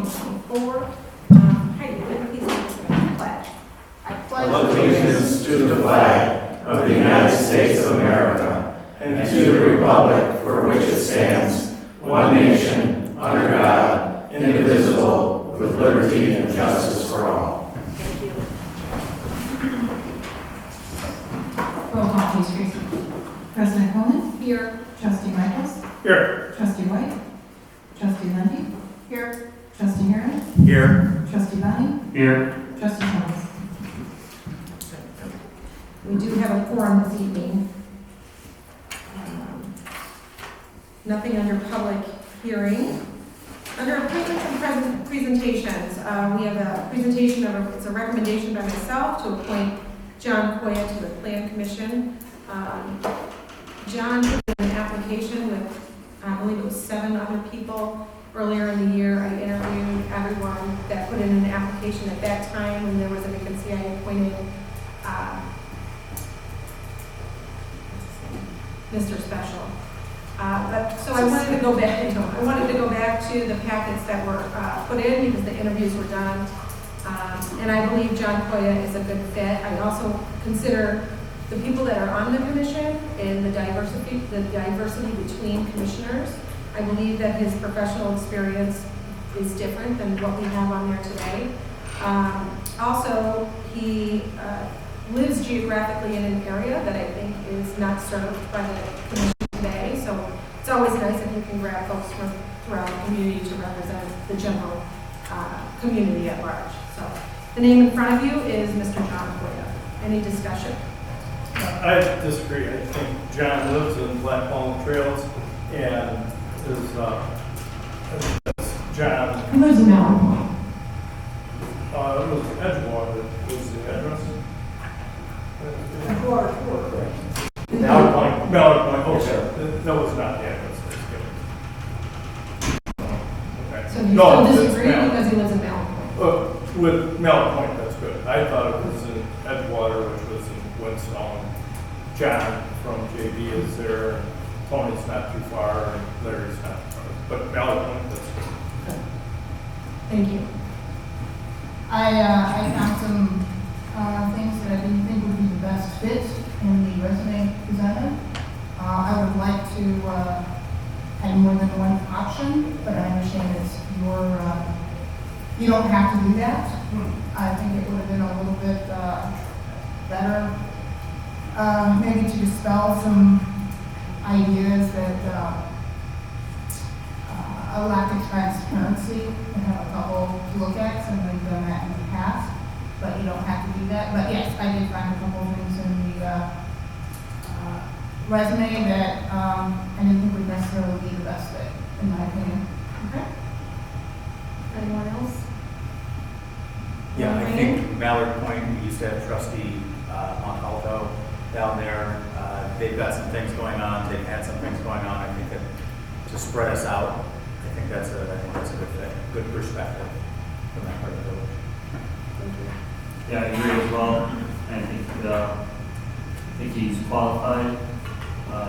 2024. Heidi, would you please lead us in the pledge? I pledge Allegiance to the flag of the United States of America and to the republic for which it stands, one nation, under God, indivisible, with liberty and justice for all. Thank you. Roll call, please, Tracy. President Coleman? Here. Trustee Michaels? Here. Trustee White? Trustee Lindy? Here. Trustee Heron? Here. Trustee Bonnie? Here. Trustee Thomas? We do have a quorum this evening. Nothing under public hearing. Under appointments and presentations, we have a presentation it's a recommendation by myself to appoint John Koya to the Plan Commission. John put in an application with, I believe it was 7 other people. Earlier in the year, I interviewed everyone that put in an application at that time when there was a vacancy. I appointed Mr. Special. So I wanted to go back. I wanted to go back to the packets that were put in because the interviews were done, and I believe John Koya is a good fit. I also consider the people that are on the commission and the diversity between commissioners. I believe that his professional experience is different than what we have on there today. Also, he lives geographically in an area that I think is not served by the commission today. So it's always nice if you can grab folks from throughout the community to represent the general community at large. So the name in front of you is Mr. John Koya. Any discussion? I disagree. I think John lives in Black Walnut Trails and is, John, Who lives in Mountain Point? it was Edgewater, was the address? Mallard Point, okay. That was not the address. Okay. So you No, still it's disagree Mallard. because he lives in Mountain Point? With Mallard Point, that's good. I thought it was in Edgewater, which was in Winstone. John from JB is there, Tony's not too far, and Larry's not too far. But Mallard Point, that's good. Thank you. I found some things that I didn't think would be the best fit in the resume presented. I would like to have more than one option, but I understand it's you don't have to do that. I think it would have been a little bit better, maybe to dispel some ideas that a lack of transparency and have a couple to look at, and we've done that in the past, but you don't have to do that. But yes, I did find a couple of things in the resume that I didn't think would necessarily be the best fit, in my opinion. Okay. Anyone else? Yeah, I think Mallard Point, we used to have trustee Montalto down there. They've got some things going on. They've had some things going on. I think that to spread us out, I think that's a good fit, good perspective from that part of the village. Yeah, I agree as well. I think he's qualified.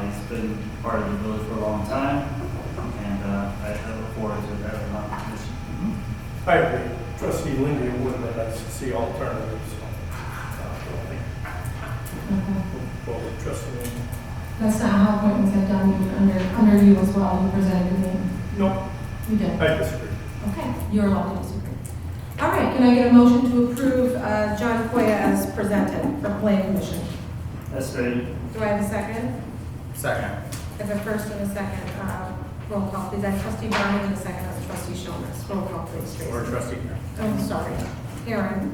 He's been part of the village for a long time, and I look forward to having him on the commission. I agree. Trustee Lindy would have been nice to see alternatives. Well, trustee Lindy. That's not how appointments have done under you as well. You presented to me. No, You did. I disagree. Okay, you're allowed to disagree. All right, can I get a motion to approve John Koya as presented for Plan Commission? That's right. Do I have a second? Second. I have a first and a second. Roll call, please. I have trustee Barney and a second as trustee Shomers. Roll call, please, Tracy. Or trustee. Oh, sorry. Aaron.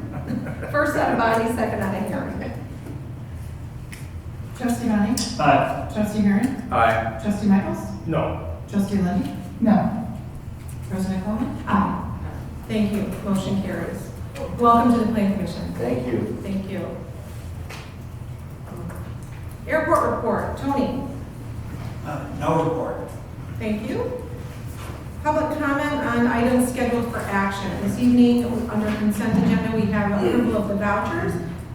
First out of Bonnie, second out of Aaron. Trustee Bonnie? Aye. Trustee Heron? Aye. Trustee Michaels? No. Trustee Lindy? No. President Coleman? Aye. Thank you. Motion carries. Welcome to the Plan Commission. Thank you. Thank you. Airport report. Tony. No report. Thank you. Public comment on items scheduled for action. This evening, under consent agenda, we have approval of the vouchers.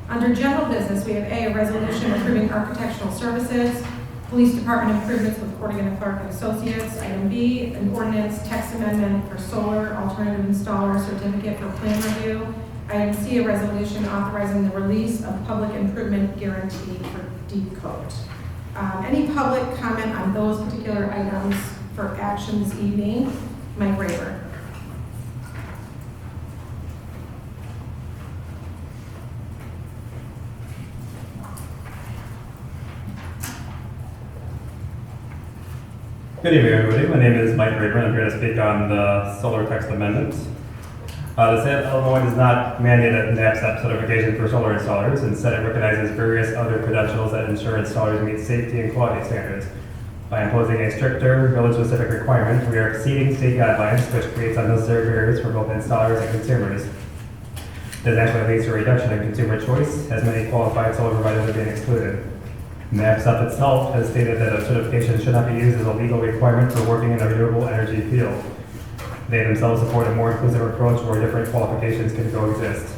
Under general business, we have A resolution approving architectural services, Police Department improvements with Corrigan and Clark and Associates. Item B, an ordinance text amendment for solar alternative installer certificate for plan review. Item C, a resolution authorizing the release of public improvement guarantee for deep coat. Any public comment on those particular items for action this evening? Mike Raver. Good evening, everybody. My name is Mike Raver. I'm here to speak on the solar text amendment. The state of Illinois does not mandate a NAPSAP certification for solar installers. Instead, it recognizes various other credentials that ensure installers meet safety and quality standards. By imposing a stricter village-specific requirement, we are exceeding state guidelines, which creates unnecessary barriers for both installers and consumers. This actually leads to a reduction in consumer choice, as many qualified solar providers are being excluded. NAPSAP itself has stated that a certification should not be used as a legal requirement for working in the renewable energy field. They themselves support a more inclusive approach where different qualifications can coexist.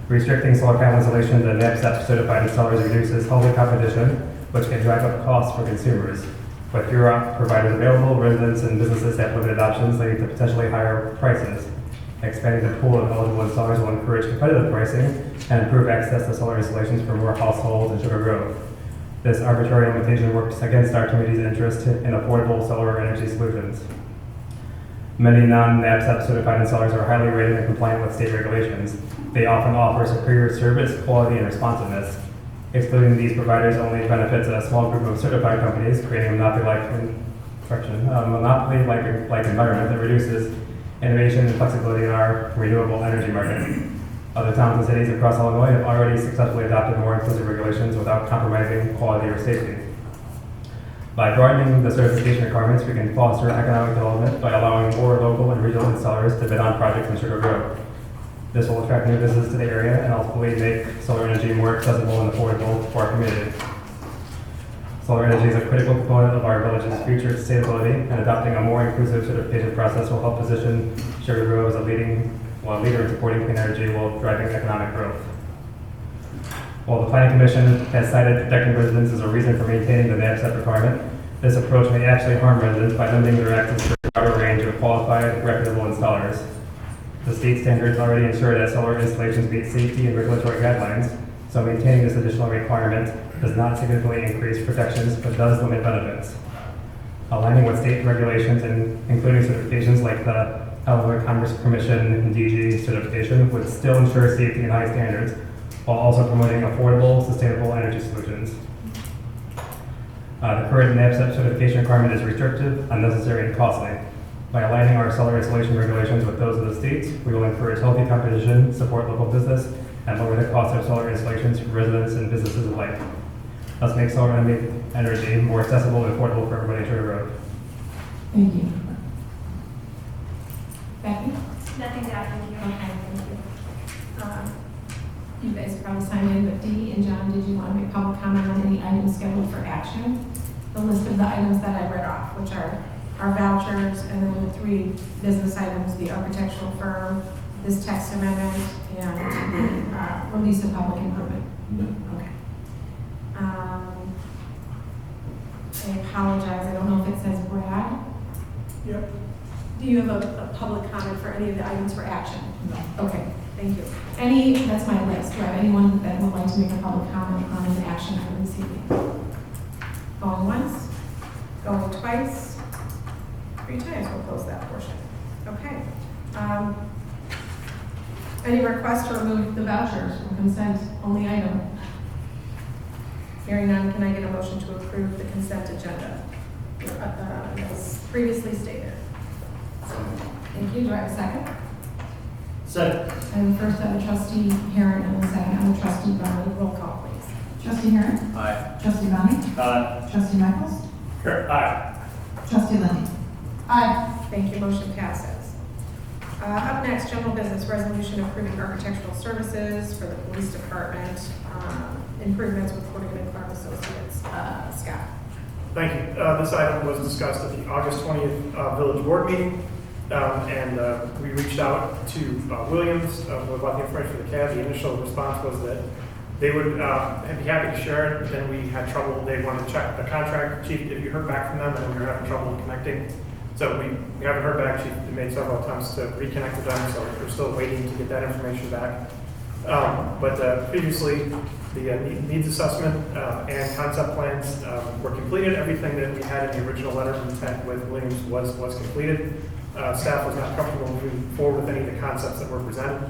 Restricting solar panel installation to NAPSAP certified installers reduces healthy competition, which can drive up costs for consumers. With fewer providers available, residents and businesses have limited options, leading to potentially higher prices. Expanding the pool of eligible installers will encourage competitive pricing and improve access to solar installations for more households and Sugar Grove. This arbitrary limitation works against our community's interest in affordable solar energy solutions. Many non-NAPSAP certified installers are highly rated and compliant with state regulations. They often offer superior service, quality, and responsiveness. Excluding these providers only benefits a small group of certified companies, creating a monopoly-like environment that reduces innovation and flexibility in our renewable energy market. Other towns and cities across Illinois have already successfully adopted more inclusive regulations without compromising quality or safety. By broadening the certification requirements, we can foster economic development by allowing more local and regional installers to bid on projects in Sugar Grove. This will attract new businesses to the area and ultimately make solar energy more accessible and affordable for our community. Solar energy is a critical component of our village's future sustainability, and adopting a more inclusive certification process will help position Sugar Grove as a leader in supporting clean energy while driving economic growth. While the Planning Commission has cited protecting residents as a reason for maintaining the NAPSAP requirement, this approach may actually harm residents by limiting their access to a broader range of qualified, reputable installers. The state standards already ensure that solar installations meet safety and regulatory guidelines, so maintaining this additional requirement does not significantly increase protections, but does limit benefits. Aligning with state regulations and including certifications like the Illinois Commerce Commission and DG certification would still ensure safety and high standards, while also promoting affordable, sustainable energy solutions. The current NAPSAP certification requirement is restrictive, unnecessary, and costly. By aligning our solar installation regulations with those of the states, we will encourage healthy competition, support local business, and lower the cost of solar installations for residents and businesses alike. Thus make solar energy more accessible and affordable for everybody in Sugar Grove. Thank you. Becky? Nothing to add, thank you. Okay, thank you. You guys probably signed in, but Dee and John, did you want to make public comment on any items scheduled for action? The list of the items that I read off, which are our vouchers, and then the 3 business items, the architectural firm, this text amendment, and the release of public improvement. Okay. I apologize, I don't know if it says Brad. Yep. Do you have a public comment for any of the items for action? No. Okay, thank you. That's my list. Do I have anyone that would like to make a public comment on an action for this evening? Going once, going twice, 3 times, we'll close that portion. Okay. Any requests to remove the vouchers from consent only item? Hearing none, can I get a motion to approve the consent agenda as previously stated? Thank you. Do I have a second? Second. And first I have a trustee Herron and a second I have a trustee Bonnie. Roll call, please. Trustee Herron? Aye. Trustee Bonnie? Aye. Trustee Michaels? Sure. Aye. Trustee Lindy? Aye. Thank you. Motion passes. Up next, general business resolution approving architectural services for the police department, improvements with Corrigan and Clark Associates. Scott. Thank you. This item was discussed at the August 20th village board meeting, and we reached out to Williams about the information for the CAB. The initial response was that They would be happy to share it, but then we had trouble. They wanted to check the contract. Chief, if you heard back from them, and we were having trouble connecting. So we haven't heard back. Chief made several attempts to reconnect with them, so we're still waiting to get that information back. But previously, the needs assessment and concept plans were completed. Everything that we had in the original letter of intent with Williams was completed. Staff was not comfortable moving forward with any of the concepts that were presented.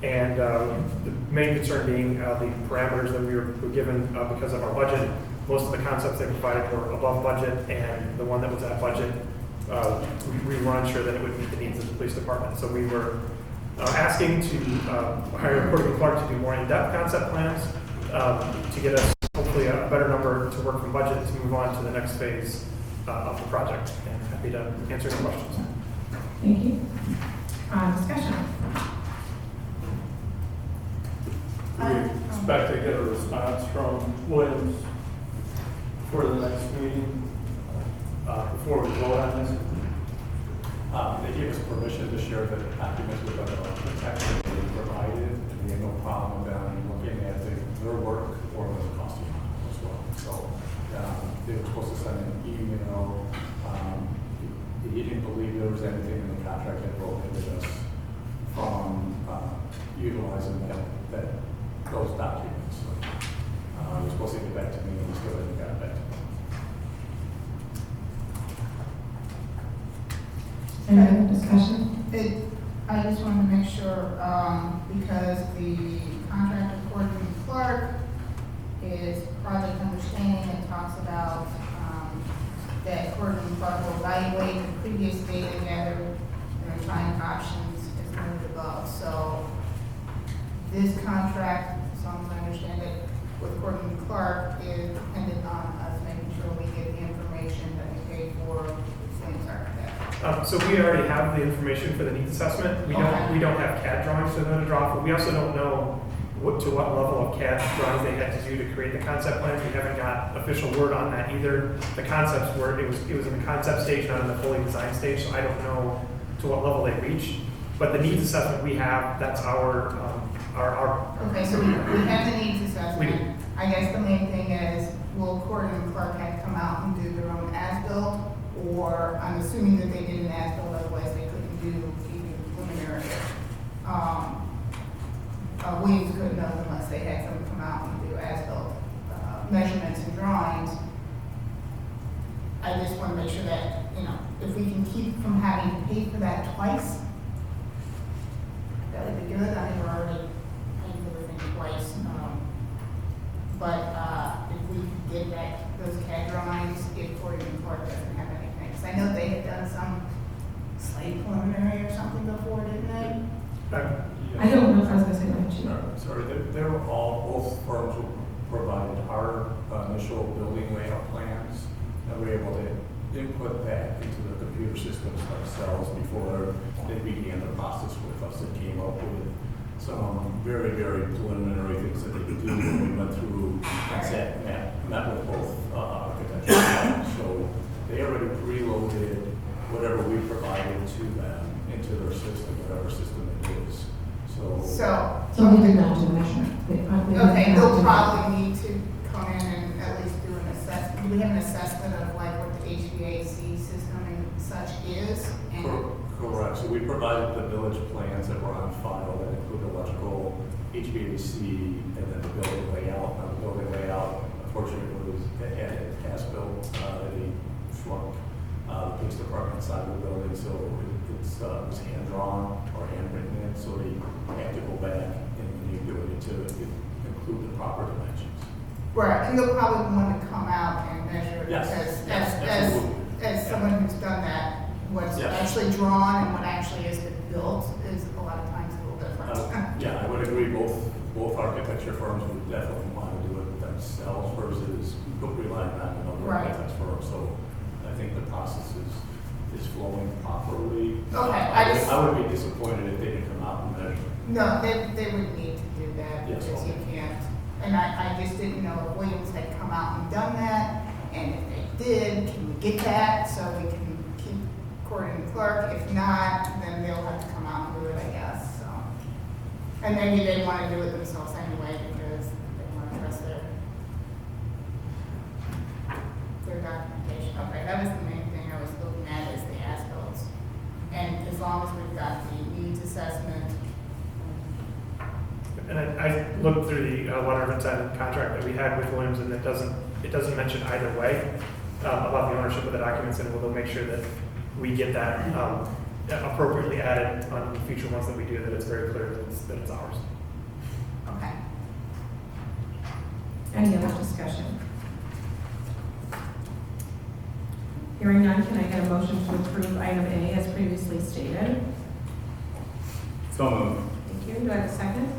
And the main concern being the parameters that we were given because of our budget. Most of the concepts they provided were above budget, and the one that was at budget, we were unsure that it would meet the needs of the police department. So we were asking to hire Courtney Clark to do more in-depth concept plans to get us hopefully a better number to work from budget to move on to the next phase of the project. And happy to answer any questions. Thank you. Discussion. We expect to get a response from Williams for the next meeting, before we vote on this. They gave us permission to share the documents with the protection they provided, and we had no problem with them looking at their work or the cost as well. So they were supposed to send an email. He didn't believe there was anything in the contract that prohibited us from utilizing those documents. So, he was supposed to get back to me, and he still hasn't got back to me. Any other discussion? I just wanted to make sure, because the contract with Courtney Clark is project understanding and talks about that Courtney Clark will evaluate the previous data gathered and refine options as noted above. So this contract, as long as I understand it, with Courtney Clark is dependent on us making sure we get the information that we paid for Flames Architect. So we already have the information for the needs assessment. We don't have CAD drawings for them to draw, but we also don't know to what level of CAD drawings they had to do to create the concept plans. We haven't got official word on that either. The concepts were, it was in the concept stage, not in the fully design stage, so I don't know to what level they reached. But the needs assessment we have, that's our Okay, so we have the needs We assessment. do. I guess the main thing is, will Courtney and Clark have to come out and do their own as-built? Or I'm assuming that they did an as-built, otherwise they couldn't do even preliminary. Williams couldn't have unless they had someone come out and do as-built measurements and drawings. I just want to make sure that, if we can keep from having to pay for that twice, that would be good. I mean, we're already paying for everything twice. But if we could get back those CAD drawings, if Courtney and Clark doesn't have anything. Because I know they had done some slight preliminary or something before, didn't they? I don't know if I was going to say that, Chief. Sorry, they were both firms who provided our initial building layout plans, and we were able to input that into the computer systems themselves before they began the process with us. They came up with some very, very preliminary things that they could do when we went through and met with both architecture firms. So they already preloaded whatever we provided to them into their system, whatever system it is. So we did not do measurement. okay, they'll probably need to come in and at least do an assessment. Do we have an assessment of like what the HVAC system and such is? And Correct. So we provided the village plans that were on file that include electrical, HVAC, and then the building layout. Now, the building layout, unfortunately, it had a as-built that he shrunk the police department side of the building, so it was hand-drawn or handwritten in, so they had to go back and manipulate it to include the proper dimensions. right, and they'll probably want to come out and measure it. Yes, Because absolutely. as someone who's done that, what's Yes. actually drawn and what actually is built is a lot of times a little different. Yeah, I would agree. Both architecture firms would definitely want to do it themselves versus relying on another Right. architect's firm. So I think the process is flowing properly. Okay, I would be disappointed if they didn't come out and measure. No, they would need to do that Yes, because you okay. can't. And I just didn't know if Williams had come out and done that, and if they did, can we get that so we can keep Courtney and Clark? If not, then they'll have to come out and do it, I guess, so. And maybe they want to do it themselves anyway because they 010 contract that we had with Williams, and it doesn't mention either way about the ownership of the documents, and we'll make sure that we get that appropriately added on the future ones that we do, that it's very clear that it's ours. Okay. Any other discussion? Hearing none, can I get a motion to approve item A as previously stated? So moved. Thank you. Do I have a second?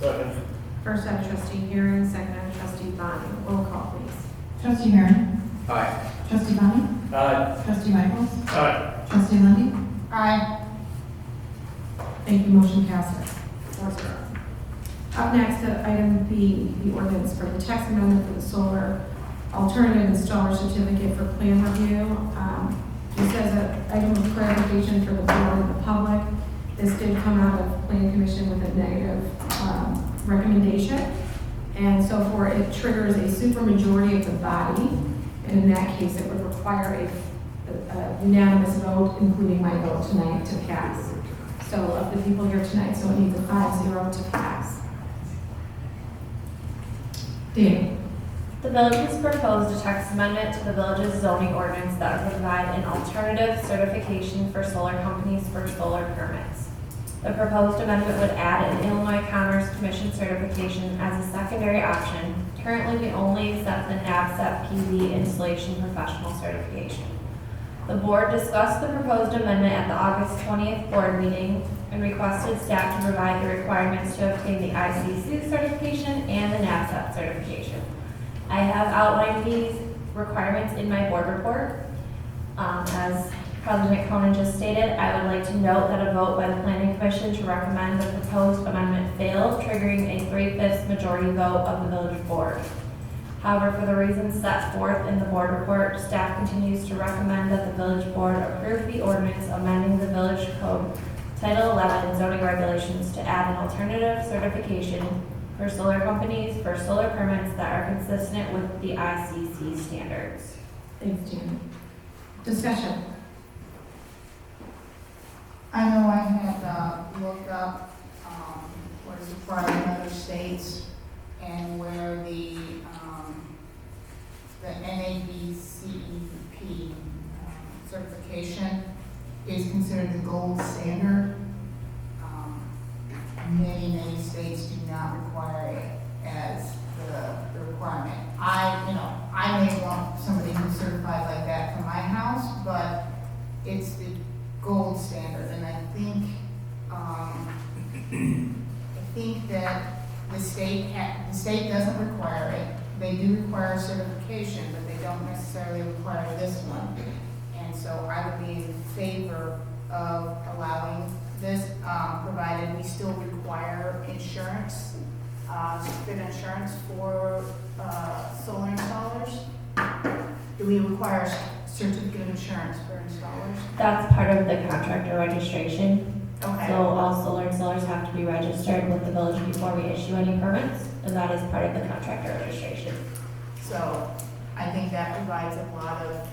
Second. First out of trustee Hearing, second out of trustee Bonnie. Roll call, please. Trustee Heron. Aye. Trustee Bonnie. Aye. Trustee Michaels. Aye. Trustee Lundy. Aye. Thank you. Motion passes 4-0. Up next, item B, the ordinance for the text amendment for the solar alternative installer certificate for plan review. Just as an item of clarification for the board and the public, this did come out of Plan Commission with a negative recommendation. And so for it triggers a supermajority of the body, and in that case, it would require a unanimous vote, including my vote tonight, to pass. So of the people here tonight, so it needs a 5-0 to pass. Dan? The village has proposed a text amendment to the village's zoning ordinance that would provide an alternative certification for solar companies for solar permits. The proposed amendment would add an Illinois Commerce Commission certification as a secondary option. Currently, we only accept the NABCEP PV installation professional certification. The board discussed the proposed amendment at the August 20th board meeting and requested staff to provide the requirements to obtain the ICC certification and the NABCEP certification. I have outlined these requirements in my board report. As President Cronin just stated, I would like to note that a vote by the Planning Commission to recommend the proposed amendment failed, triggering a 3/5 majority vote of the village board. However, for the reasons set forth in the board report, staff continues to recommend that the village board approve the ordinance amending the village code Title 11 zoning regulations to add an alternative certification for solar companies for solar permits that are consistent with the ICC standards. Thanks, Jan. Discussion. I know I had looked up what is required in other states and where the NABCEP certification is considered the gold standard. Many states do not require it as the requirement. I may want somebody who's certified like that for my house, but it's the gold standard, and I think that the state doesn't require it. They do require certification, but they don't necessarily require this one. And so I would be in favor of allowing this, provided we still require insurance, fit insurance for solar installers. Do we require a certificate of insurance for installers? That's part of the contractor registration. Okay. So all solar installers have to be registered with the village before we issue any permits, and that is part of the contractor registration. So I think that provides a lot of,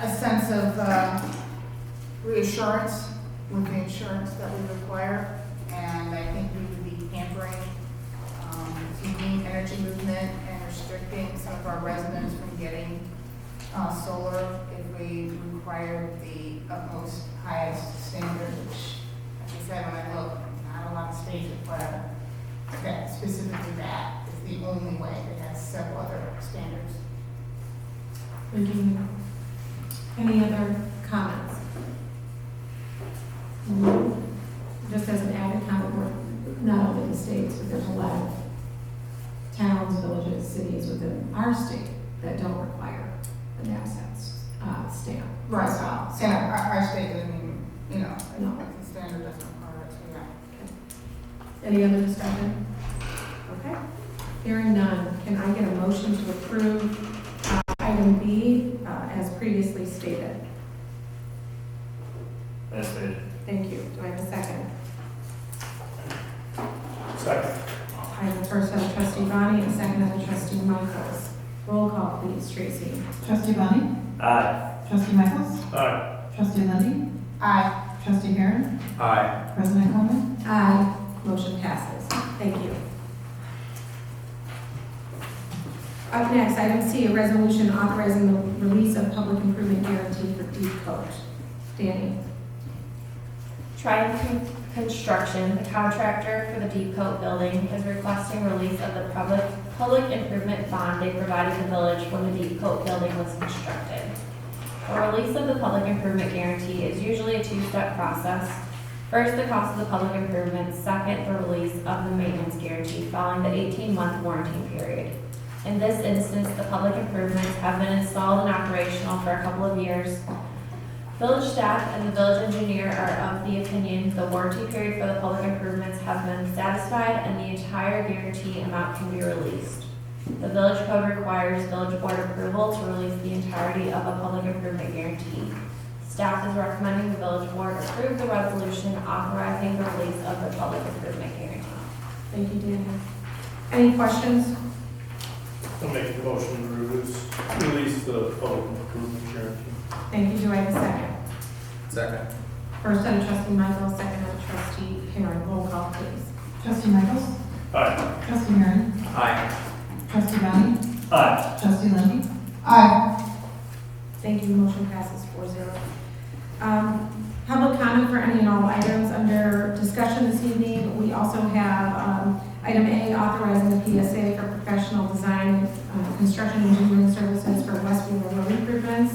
a sense of reassurance with the insurance that we require, and I think we would be hampering the green energy movement and restricting some of our residents from getting solar if we require the utmost highest standard, which, like I said, when I look, not a lot of states require that, specifically that is the only way. It has several other standards. Thank you. Any other comments? Just as an added comment, we're not only the states, but there's a lot of towns, villages, cities within our state that don't require the NABCEP stamp. Right. as well. So, And our state doesn't even, No. the standard doesn't require it, so yeah. Any other discussion? Okay. Hearing none, can I get a motion to approve item B as previously stated? That's it. Thank you. Do I have a second? Second. I have a first out of trustee Bonnie and a second out of trustee Michaels. Roll call, please, Tracy. Trustee Bonnie? Aye. Trustee Michaels? Aye. Trustee Lundy? Aye. Trustee Heron? Aye. President Coleman? Aye. Motion passes. Thank you. Up next, item C, a resolution authorizing the release of public improvement guarantee for deep coat. Danny? Trident Construction, the contractor for the Deep Coat building, is requesting release of the public improvement bond they provided the village when the Deep Coat building was constructed. The release of the public improvement guarantee is usually a two-step process. First, the cost of the public improvements. Second, the release of the maintenance guarantee following the 18-month warranty period. In this instance, the public improvements have been installed and operational for a couple of years. Village staff and the village engineer are of the opinion the warranty period for the public improvements have been satisfied and the entire guarantee amount can be released. The village code requires village board approval to release the entirety of a public improvement guarantee. Staff is recommending the village board approve the resolution authorizing the release of the public improvement guarantee. Thank you, Danny. Any questions? I'll make the motion to release the public improvement guarantee. Thank you. Do I have a second? Second. First on trustee Michael, second on trustee Heron. Roll call, please. Trustee Michaels? Aye. Trustee Heron? Aye. Trustee Downing? Aye. Trustee Lindy? Aye. Thank you. Motion passes 4-0. Public comment for any and all items under discussion this evening. We also have item A, authorizing the PSA for professional design, construction engineering services for West Wheeler road improvements.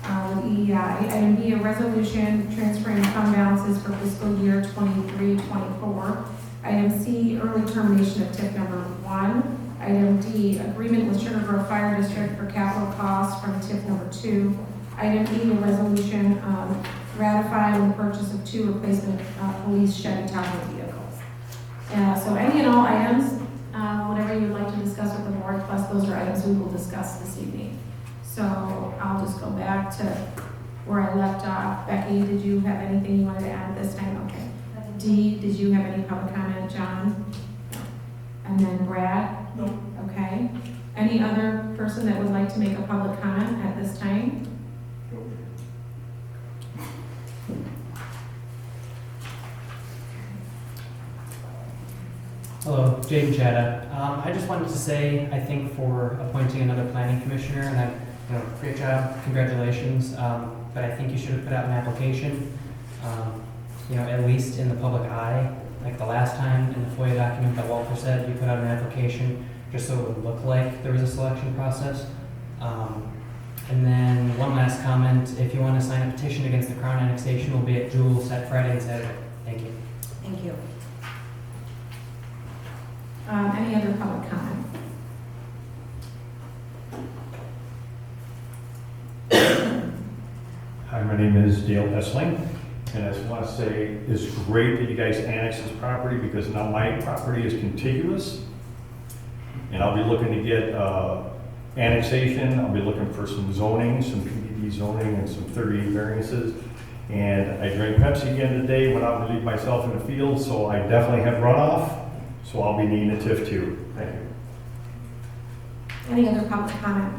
With EEI. Item B, a resolution transferring fund balances for fiscal year 23-24. Item C, early termination of TIF number 1. Item D, agreement with Sugar Grove Fire District for capital costs from TIF number 2. Item E, a resolution ratifying the purchase of 2 replacement police Chevy Tahoe vehicles. So any and all items, whatever you'd like to discuss with the board, plus those are items we will discuss this evening. So I'll just go back to where I left off. Becky, did you have anything you wanted to add this time? Okay. D, did you have any public comment? John? And then Brad? No. Okay. Any other person that would like to make a public comment at this time? Hello, Jaden Chadda. I just wanted to say, I think for appointing another planning commissioner, and that, great job, congratulations. But I think you should have put out an application, at least in the public eye. Like the last time in the FOIA document that Walter said, you put out an application just so it would look like there was a selection process. And then one last comment, if you want to sign a petition against the Crown annexation, we'll be at Jewel set Friday and Saturday. Thank you. Thank you. Any other public comment? Hi, my name is Dale Essling, and I just want to say it's great that you guys annexed this property because now my property is contiguous, and I'll be looking to get annexation. I'll be looking for some zoning, some PDD zoning, and some 38 variances. And I drank Pepsi again today, went out and relieved myself in the field, so I definitely have runoff. So I'll be needing a TIF too. Thank you. Any other public comment?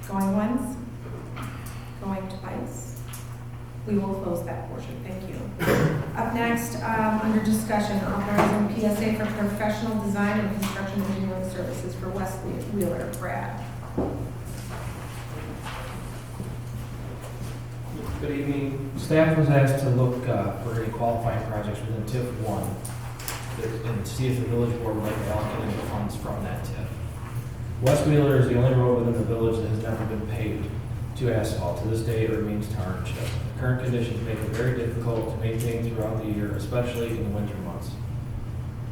Going once? Going twice? We will close that portion. Thank you. Up next, under discussion, authorizing PSA for professional design and construction engineering services for West Wheeler. Brad. Good evening. Staff was asked to look for any qualifying projects within TIF 1 and see if the village board would like to allocate any funds from that TIF. West Wheeler is the only road within the village that has never been paved to asphalt. To this day, it remains tar and chip. The current conditions make it very difficult to maintain throughout the year, especially in the winter months.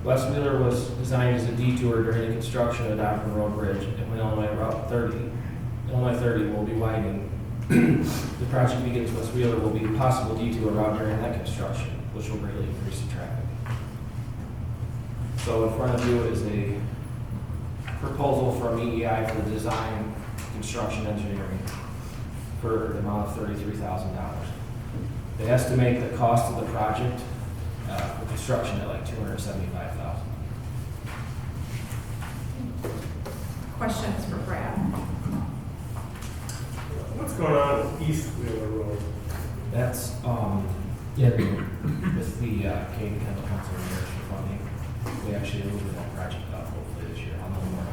West Wheeler was designed as a detour during the construction of the Donovan Road Bridge, and when Illinois Route 30, Illinois 30 will be widening. The project begins West Wheeler will be a possible detour route during that construction, which will greatly increase the traffic. So in front of you is a proposal from EEI for the design, construction, engineering for the amount of $33,000. They estimate the cost of the project for construction at like $275,000. Questions for Brad? What's going on with East Wheeler Road? That's, yeah, with the Canadian Council on Energy funding, we actually moved that project up hopefully this year. I'll know more.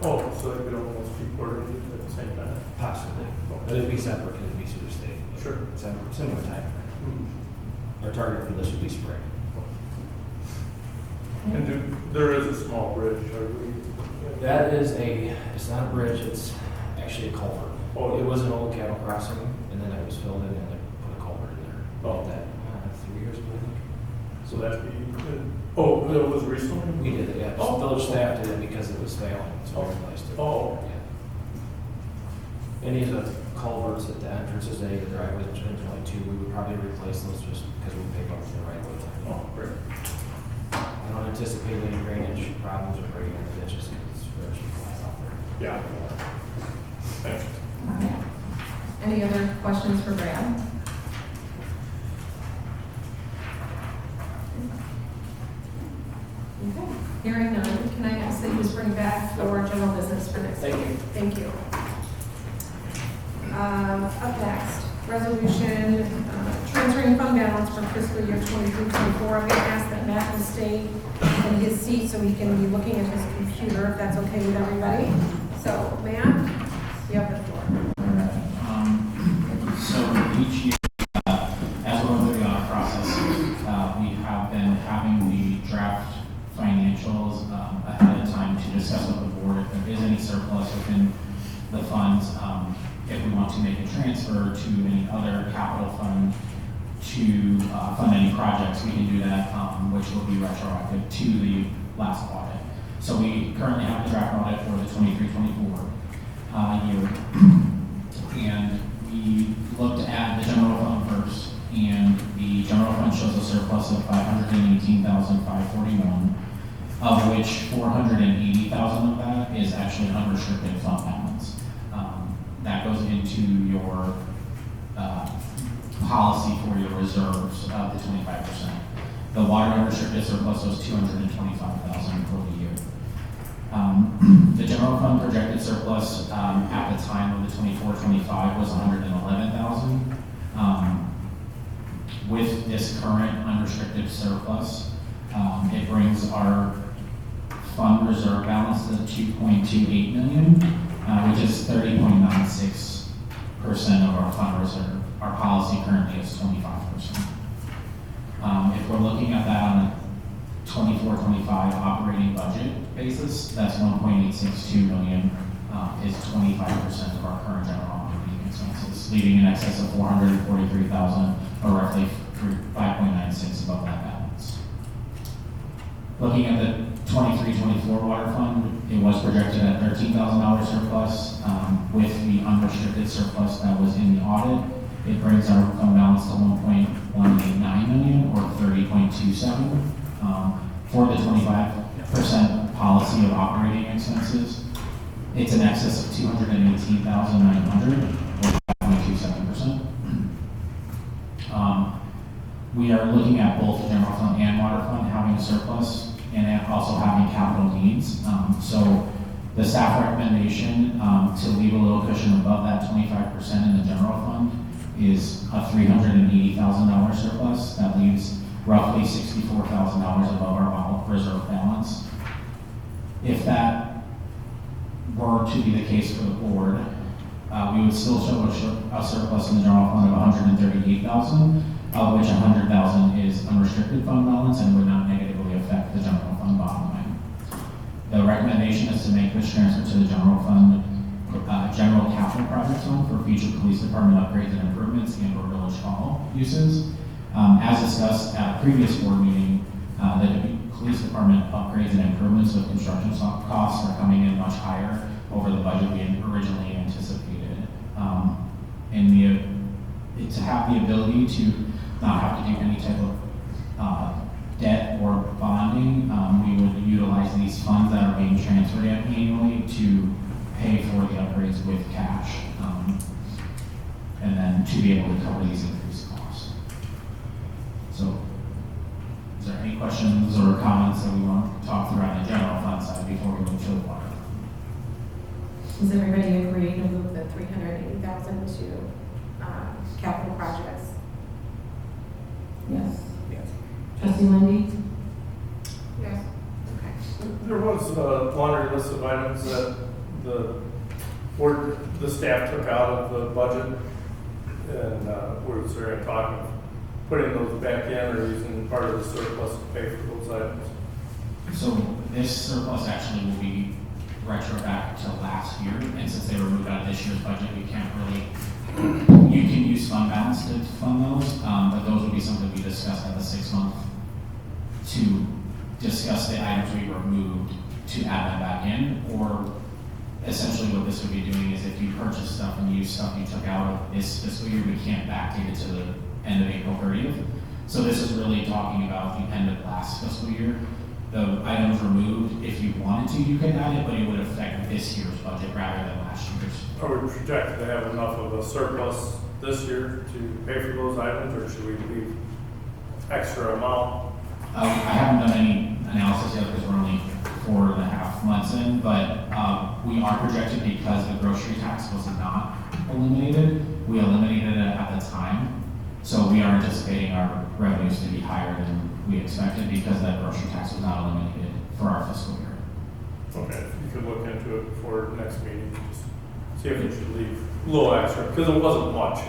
Oh, so it could almost be coordinated at the same time? Possibly. But it'd be separate because it'd be sewer state. Sure. Similar time frame. Our target for this would be spring. And there is a small bridge, are we? That is it's not a bridge, it's actually a culvert. Oh. It was an old cattle crossing, and then it was filled in and they put a culvert in there. Oh. That, 3 years ago, I think. So that'd be, oh, it was recently? We did it, yeah. Oh. Village staff did it because it was failing, so we replaced it. Oh. Yeah. Any of the culverts at the entrances, the driveways, which there's only 2, we would probably replace those just because we pay up for the right way. Oh, great. I don't anticipate any drainage problems or breaking any ditches because it's very flat out there. Yeah. Thanks. Okay. Any other questions for Brad? Okay, hearing none, can I ask that you just bring back for general business for next week? Thank you. Up next, resolution transferring fund balance from fiscal year 23-24. I'm going to ask that Matt will stay in his seat so he can be looking at his computer, if that's okay with everybody. So, Matt, you have the floor. So each year, as we're moving on our process, we have been having the draft financials ahead of time to discuss with the board if there is any surplus within the funds. If we want to make a transfer to any other capital fund to fund any projects, we can do that, which will be retroactive to the last audit. So we currently have the draft audit for the 23-24 year. And we looked at the general fund first, and the general fund shows a surplus of $518,541, of which $480,000 of that is actually unrestricted fund balance. That goes into your policy for your reserves of the 25%. The water unrestricted surplus was $225,000 for the year. The general fund projected surplus at the time of the 24-25 was $111,000. With this current unrestricted surplus, it brings our fund reserve balance to $2.28 million, which is 30.96% of our fund reserve. Our policy currently is 25%. If we're looking at that on a 24-25 operating budget basis, that's $1.862 million, is 25% of our current general operating expenses, leaving in excess of $443,000, or roughly 5.96 above that balance. Looking at the 23-24 water fund, it was projected at $13,000 surplus. With the unrestricted surplus that was in the audit, it brings our fund balance to $1.189 million, or 30.27. For the 25% policy of operating expenses, it's in excess of $218,900, or 5.27%. We are looking at both the general fund and water fund having a surplus, and also having capital needs. So the staff recommendation to leave a little cushion above that 25% in the general fund is a $380,000 surplus. That leaves roughly $64,000 above our reserve balance. If that were to be the case for the board, we would still show a surplus in the general fund of $138,000, of which $100,000 is unrestricted fund balance and would not negatively affect the general fund bottom line. The recommendation is to make this transfer to the general fund, general capital projects fund for future police department upgrades and improvements and or village hall uses. As discussed at a previous board meeting, the police department upgrades and improvements with construction costs are coming in much higher over the budget we originally anticipated. To have the ability to not have to do any type of debt or bonding, we would utilize these funds that are being transferred annually to pay for the upgrades with cash, and then to be able to cover these increased costs. So, is there any questions or comments that we want to talk through on the general fund side before we move to the water? Does everybody agree to move the $380,000 to capital projects? Trustee Lindy? Yes. Okay. There was a laundry list of items that the staff took out of the budget, and was there any talk of putting those back in or using part of the surplus to pay for those items? So this surplus actually will be retro back to last year, and since they were moved out of this year's budget, we can't really, you can use fund balance to fund those, but those would be something we discussed at the 6 month to discuss the items we removed to add them back in, or essentially what this would be doing is if you purchase stuff and use stuff you took out of this fiscal year, we can't backdate it to the end of April 30th. So this is really talking about the end of last fiscal year. The items removed, if you wanted to, you could add it, but it would affect this year's budget rather than last year's. Are we projected to have enough of a surplus this year to pay for those items, or should we leave extra amount? I haven't done any analysis yet because we're only 4.5 months in, but we are projected because the grocery tax was not eliminated. We eliminated it at the time. So we are anticipating our revenues to be higher than we expected because that grocery tax was not eliminated for our fiscal year. Okay, you could look into it before next meeting, just see if we should leave a little extra, because it wasn't much. I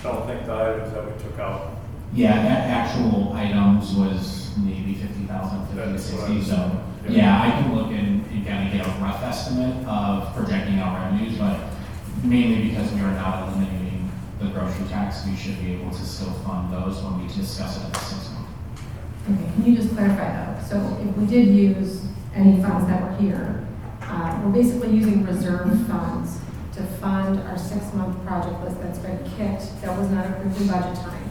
don't think the items that we took out. Yeah, that actual items was maybe 50,000, 50 to That's what 60. I'm So saying. yeah, I can look and kind of get a rough estimate of projecting our revenues, but mainly because we are not eliminating the grocery tax, we should be able to still fund those when we discuss it at the 6 month. Okay, can you just clarify though? So if we did use any funds that were here, we're basically using reserve funds to fund our 6 month project list that's been kicked, that was not approved in budget time.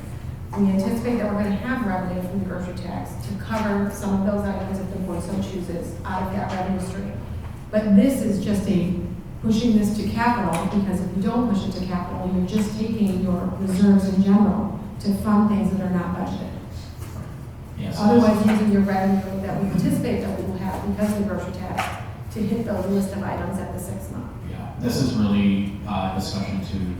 We anticipate that we're going to have revenue from the grocery tax to cover some of those items if the board so chooses out of that revenue stream. But this is just pushing this to capital, because if you don't push it to capital, you're just taking your reserves in general to fund things that are not budgeted. Yes. Otherwise, using your revenue that we anticipate that we will have because of the grocery tax to hit those list of items at the 6 month. Yeah, this is really a discussion to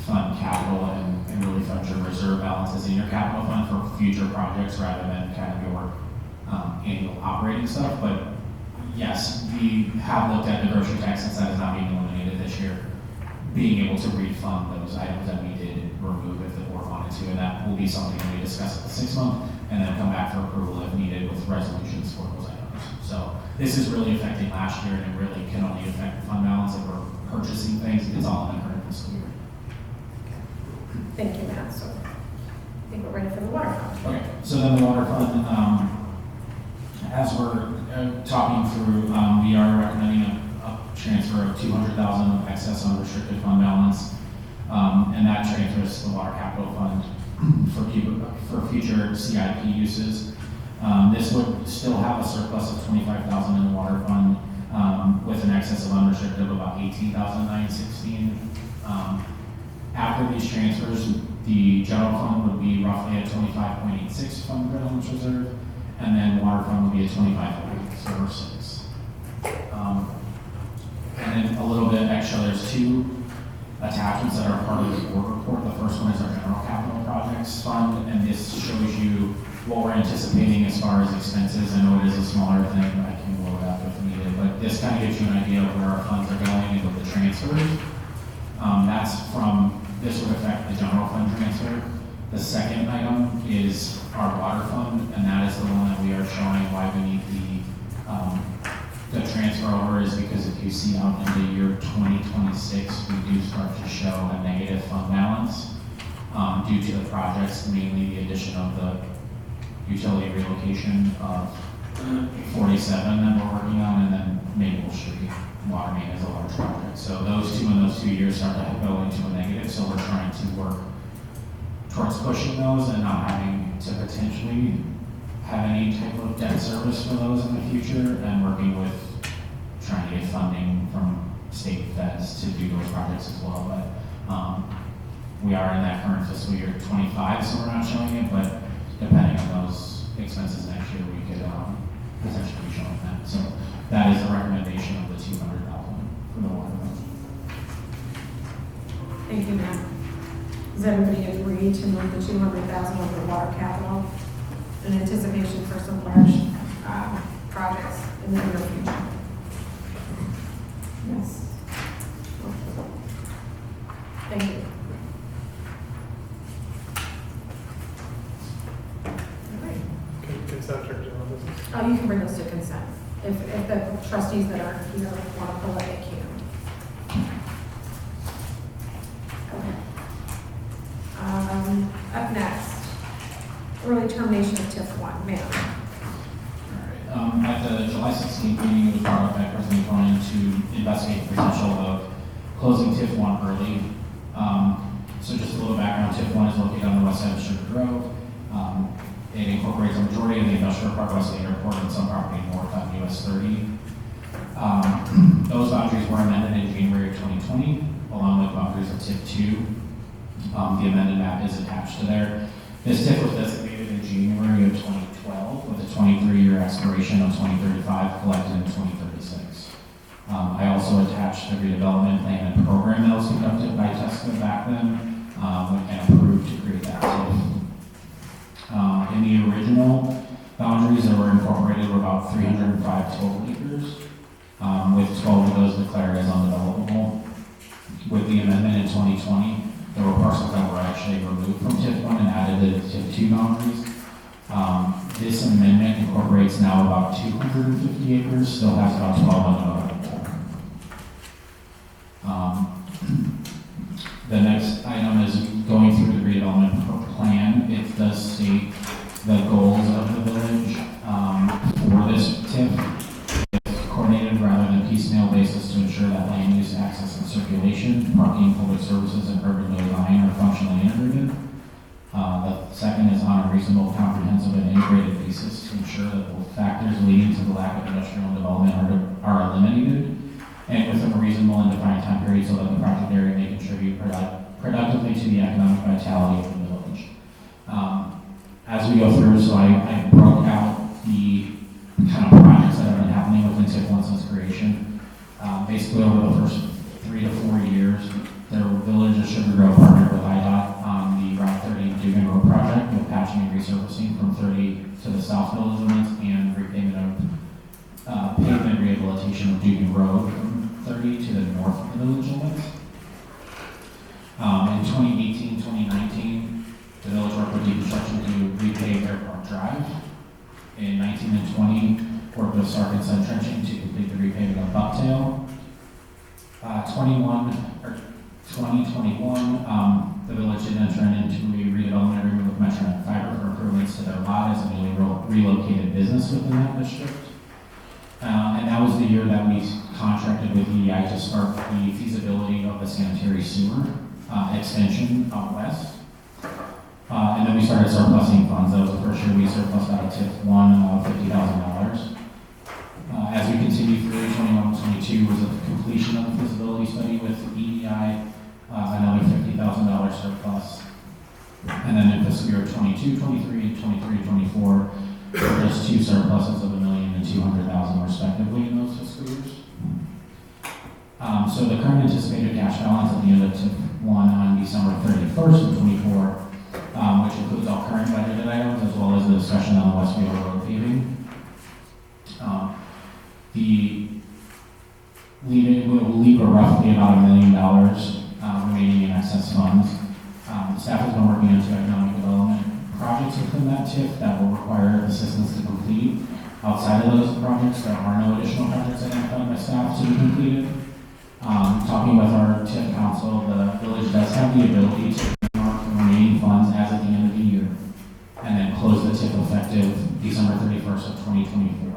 fund capital and really fund your reserve balances in your capital fund for future projects rather than kind of your annual operating stuff. But yes, we have looked at the grocery tax since that is not being eliminated this year, being able to refund those items that we did remove if the board wanted to, and that will be something that we discuss at the 6 month and then come back for approval if needed with resolutions for those items. So this is really affecting last year, and it really can only affect the fund balance if we're purchasing things. It's all in the current fiscal year. Thank you, Matt. So I think we're ready for the water fund. Okay, so then the water fund, as we're talking through, we are recommending a transfer of $200,000 of excess unrestricted fund balance, and that transfers to the water capital fund for future CIP uses. This would still have a surplus of $25,000 in the water fund, with an excess of unrestricted of about $18,916. After these transfers, the general fund would be roughly at 25.86 fund balance reserve, and then water fund would be at 25.06. And then a little bit extra, there's two attachments that are part of the board report. The first one is our general capital projects fund, and this shows you what we're anticipating as far as expenses. I know it is a smaller thing, but I can go it up if needed, but this kind of gives you an idea of where our funds are going and with the transfers. This would affect the general fund transfer. The second item is our water fund, and that is the one that we are showing why we need the transfer over, is because if you see out in the year 2026, we do start to show a negative fund balance due to the projects, mainly the addition of the utility relocation of 47 that we're working on, and then Maple Street water main is a large project. So those two years start to go into a negative, so we're trying to work towards pushing those and not having to potentially have any type of debt service for those in the future, and working with trying to get funding from state feds to do those projects as well. But we are in that current fiscal year 25, so we're not showing it, but depending on those expenses next year, we could potentially be showing that. So that is the recommendation of the $200,000 for the water fund. Thank you, Matt. Does everybody agree to move the $200,000 over the water capital? in anticipation for some large projects in the near future. Yes. Thank you. All right. Consent or general business? Oh, you can bring those to consent. If the trustees that aren't here want to pull it, they can. Okay. Up next, early termination of TIF 1, ma'am. At the July 16th meeting, it was brought up by President Cronin to investigate the potential of closing TIF 1 early. So just a little background, TIF 1 is located on the west side of Sugar Grove. It incorporates a majority of the industrial park west of the airport and some property north on US 30. Those boundaries were amended in January of 2020, along with boundaries of TIF 2. The amended map is attached to there. This TIF was designated in January of 2012 with a 23-year expiration of 2035, collected in 2036. I also attached the redevelopment plan and program that was conducted by TESCA back then and approved to create that TIF. In the original boundaries that were incorporated were about 305 total acres, with 12 of those declared as undevelopable. With the amendment in 2020, there were parcels that were actually removed from TIF 1 and added to TIF 2 boundaries. This amendment incorporates now about 250 acres, still has about 12 undevelopable. The next item is going through the redevelopment plan. It does state the goals of the village for this TIF. It's coordinated rather than piecemeal basis to ensure that land use, access, and circulation, parking, public services, and urban design are functionally integrated. The second is on a reasonable, comprehensive, and integrated basis to ensure that the factors leading to the lack of industrial development are eliminated, and within a reasonable and defined time period so that the project area may contribute productively to the economic vitality of the village. As we go through, so I broke out the kind of projects that have been happening within TIF 1 since creation. Basically, over the first 3 to 4 years, the village of Sugar Grove partnered with IDOT on the Route 30 Dugan Road project with patching and resurfacing from 30 to the south village limits and repayment of pavement rehabilitation of Dugan Road from 30 to the north of the village limits. In 2018, 2019, the village worked with Deconstruction to repave Airport Drive. In 19 and 20, worked with Sark and Sun Trenching to complete the repaving of Bucktail. 2021, the village did enter into a redevelopment agreement with Metronet Fiber for improvements to their lot as a newly relocated business within that district. And that was the year that we contracted with EEI to start the feasibility of the sanitary sewer extension out west. And then we started surplusing funds. That was the first year we surplused out of TIF 1 $50,000. As we continue through 21-22 was the completion of the feasibility study with EEI, another $50,000 surplus. And then in fiscal year 22-23, 23-24, just 2 surpluses of $1 million and $200,000 respectively in those fiscal years. So the current anticipated cash balance at the end of TIF 1 on December 31st of 24, which includes all current budgeted items as well as the discussion on the Westfield Road paving. Will leave roughly about $1 million remaining in excess funds. Staff has been working into economic development projects within that TIF that will require assistance to complete. Outside of those projects, there are no additional projects identified by staff to be completed. Talking with our TIF council, the village does have the ability to earmark the remaining funds as at the end of the year and then close the TIF effective December 31st of 2024.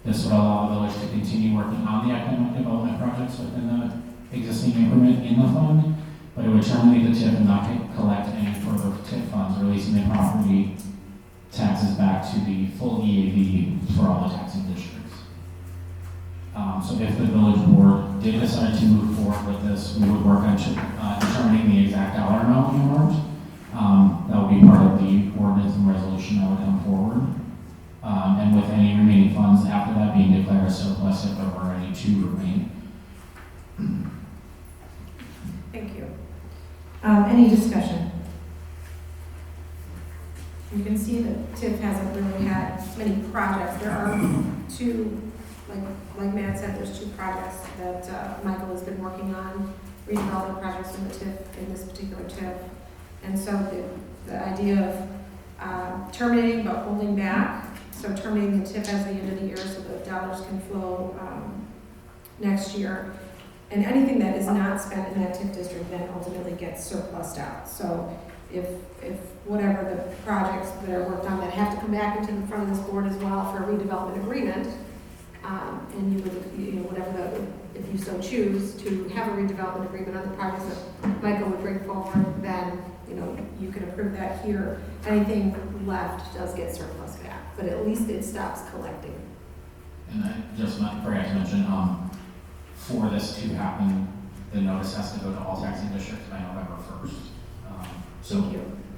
This would allow the village to continue working on the economic development projects within the existing increment in the fund, but it would terminate the TIF and not collect any further TIF funds, releasing the property taxes back to the full EAV for all the taxing districts. So if the village board did decide to move forward with this, we would work on determining the exact dollar amount earmarked. That would be part of the ordinance and resolution that would come forward. And with any remaining funds after that being declared a surplus if there were any to remain. Thank you. Any discussion? You can see that TIF has a many projects. There are two, like Matt said, there's two projects that Michael has been working on, redevelopment projects in the TIF, in this particular TIF. And so the idea of terminating but holding back, so terminating the TIF as the end of the year so the dollars can flow next year. And anything that is not spent in that TIF district then ultimately gets surplused out. So if whatever the projects that are worked on that have to come back into the front of this board as well for a redevelopment agreement, and you would, whatever if you so choose to have a redevelopment agreement on the projects that Michael would bring forward, then, you could approve that here. Anything left does get surplus back, but at least it stops collecting. And I just forgot to mention, for this to happen, the notice has to go to all taxing districts by November 1st. So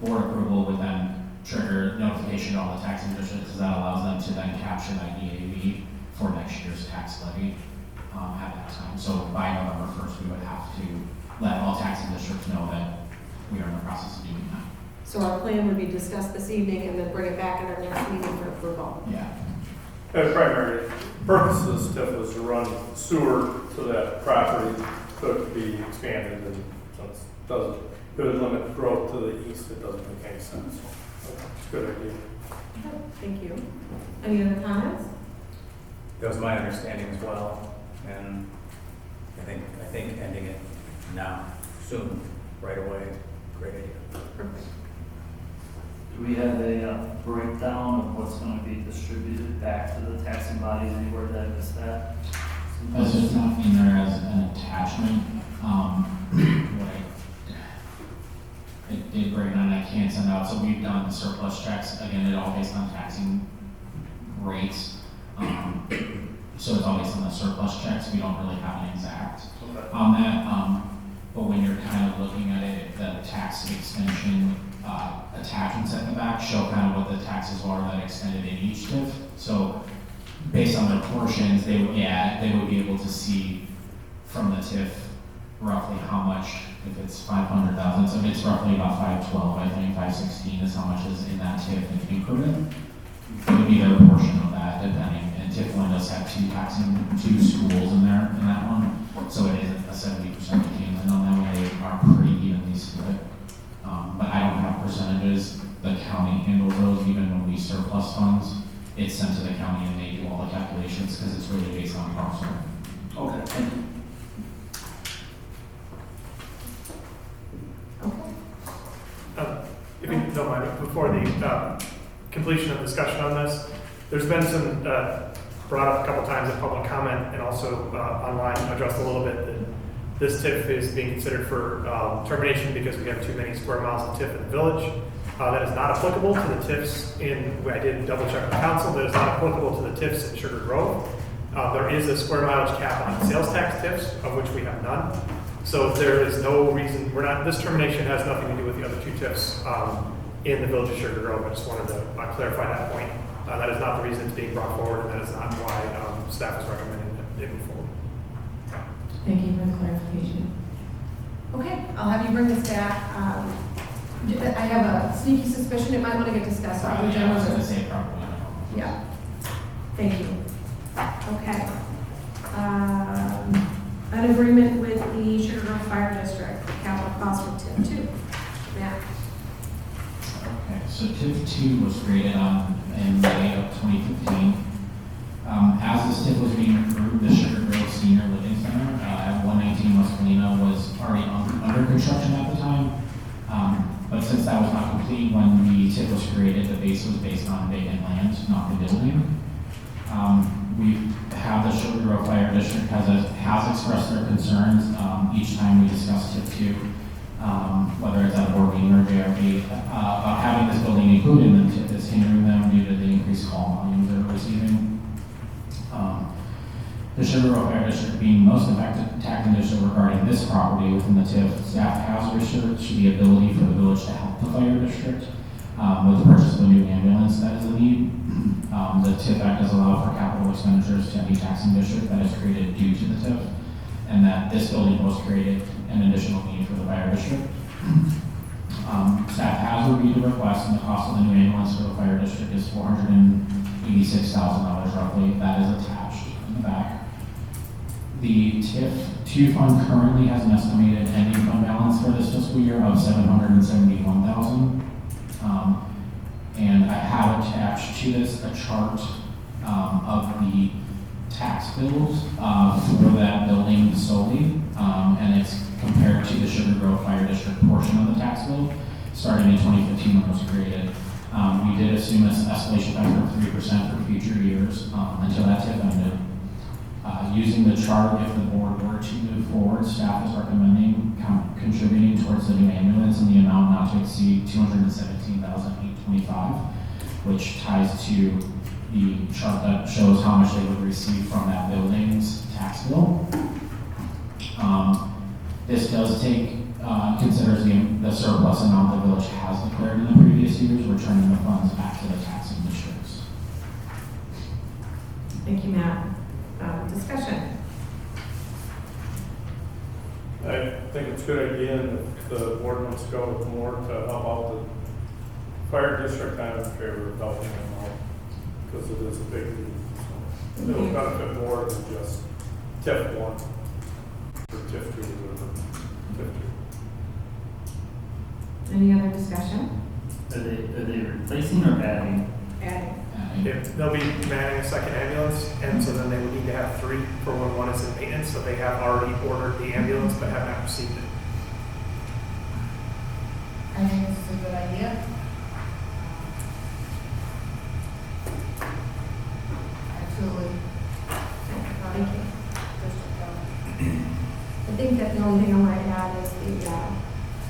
board approval would then trigger notification to all the taxing districts, because that allows them to then capture that EAV for next year's tax levy at that time. So by November 1st, we would have to let all taxing districts know that we are in the process of doing that. So our plan would be discussed this evening and then bring it back at our next meeting for approval. Yeah. The primary purpose of this TIF was to run sewer to that property, so it could be expanded, and since it would limit growth to the east, it doesn't make any sense. So, it's a good idea. Thank you. Any other comments? That was my understanding as well, and I think ending it now, soon, right away, great idea. Perfect. Do we have a breakdown of what's going to be distributed back to the taxing bodies anywhere that I missed that? That's just not in there as an attachment. It did break down, I can't send out, so we've done surplus checks, again, it all based on taxing rates. So it's all based on the surplus checks, we don't really have an exact on that. But when you're kind of looking at it, the tax extension attachments at the back show kind of what the taxes are that extended in each TIF. So based on their portions, they would be able to see from the TIF roughly how much, if it's 500,000, so it's roughly about 512, I think 516 is how much is in that TIF increment. It would be their portion of that, depending. And TIF 1 does have two schools in there, in that one. So it is a 70% attainment on that one. They are pretty evenly split. But I don't have percentages. The county handles those. Even when we surplus funds, it's sent to the county and they do all the calculations because it's really based on parcel. Okay, thank you. If you don't mind, before the completion of discussion on this, there's been some brought up a couple times in public comment and also online addressed a little bit that this TIF is being considered for termination because we have too many square miles of TIF in the village. That is not applicable to the TIFs I did double check with council, that is not applicable to the TIFs in Sugar Grove. There is a square mileage cap on sales tax TIFs, of which we have none. So there is no reason, this termination has nothing to do with the other two TIFs in the village of Sugar Grove. I just wanted to clarify that point. That is not the reason it's being brought forward, and that is not why staff is recommending that it move forward. Thank you for the clarification. Okay, I'll have you bring this back. I have a sneaky suspicion it might want to get discussed. I was going to say probably. Yeah. Thank you. Okay. An agreement with the Sugar Grove Fire District, capital cost for TIF 2. Matt. Okay, so TIF 2 was created in May of 2015. As this TIF was being approved, the Sugar Grove Senior Living Center at 119 West Galena was already under construction at the time. But since that was not complete when the TIF was created, the base was based on vacant land, not the building. We have the Sugar Grove Fire District has expressed their concerns each time we discuss TIF 2, whether it's at a board meeting or JRB, about having this building included in the TIF is hindering them due to the increased call volumes they're receiving. The Sugar Grove Fire District being most affected taxing district regarding this property within the TIF, staff has researched the ability for the village to help the fire district with the purchase of a new ambulance that is a need. The TIF Act does allow for capital expenditures to any taxing district that is created due to the TIF, and that this building was created an additional need for the fire district. Staff has reviewed the request, and the cost of the new ambulance for the fire district is $480,000. $86,000 roughly. That is attached in the back. The TIF 2 fund currently has an estimated ending fund balance for this fiscal year of $771,000. And I have attached to this a chart of the tax bills for that building solely, and it's compared to the Sugar Grove Fire District portion of the tax bill, starting in 2015 when it was created. We did assume an escalation factor of 3% for future years until that TIF ended. Using the chart, if the board were to move forward, staff is recommending contributing towards the new ambulance in the amount not to exceed $217,825, which ties to the chart that shows how much they would receive from that building's tax bill. This does take, considers the surplus amount the village has declared in the previous years, returning the funds back to the taxing districts. Thank you, Matt. Discussion. I think it's a good idea, and if the board wants to go with more to help out the fire district, I'm in favor of helping them out, because it is a big deal. So it'll benefit more than just TIF 1 or TIF 2 or TIF 2. Any other discussion? Are they replacing or adding? Adding. They'll be manning a second ambulance, and so then they would need to have 3 for when one is in maintenance, so they have already ordered the ambulance but have not received it. I think this is a good idea. Absolutely. Thank you. I think that the only thing I want to add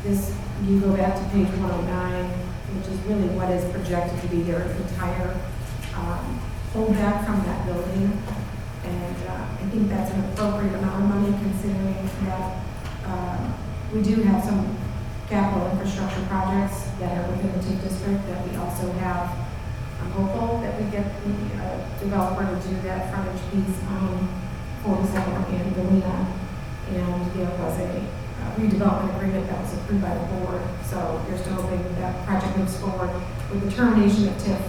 is you go back to page 109, which is really what is projected to be their entire holdback from that building. And I think that's an appropriate amount of money considering that we do have some capital infrastructure projects that are within the TIF district that we also have. I'm hopeful that we get the developer to do that frontage piece on 42nd and Galena. And there was a redevelopment agreement that was approved by the board. So we're still hoping that project moves forward. With the termination of TIF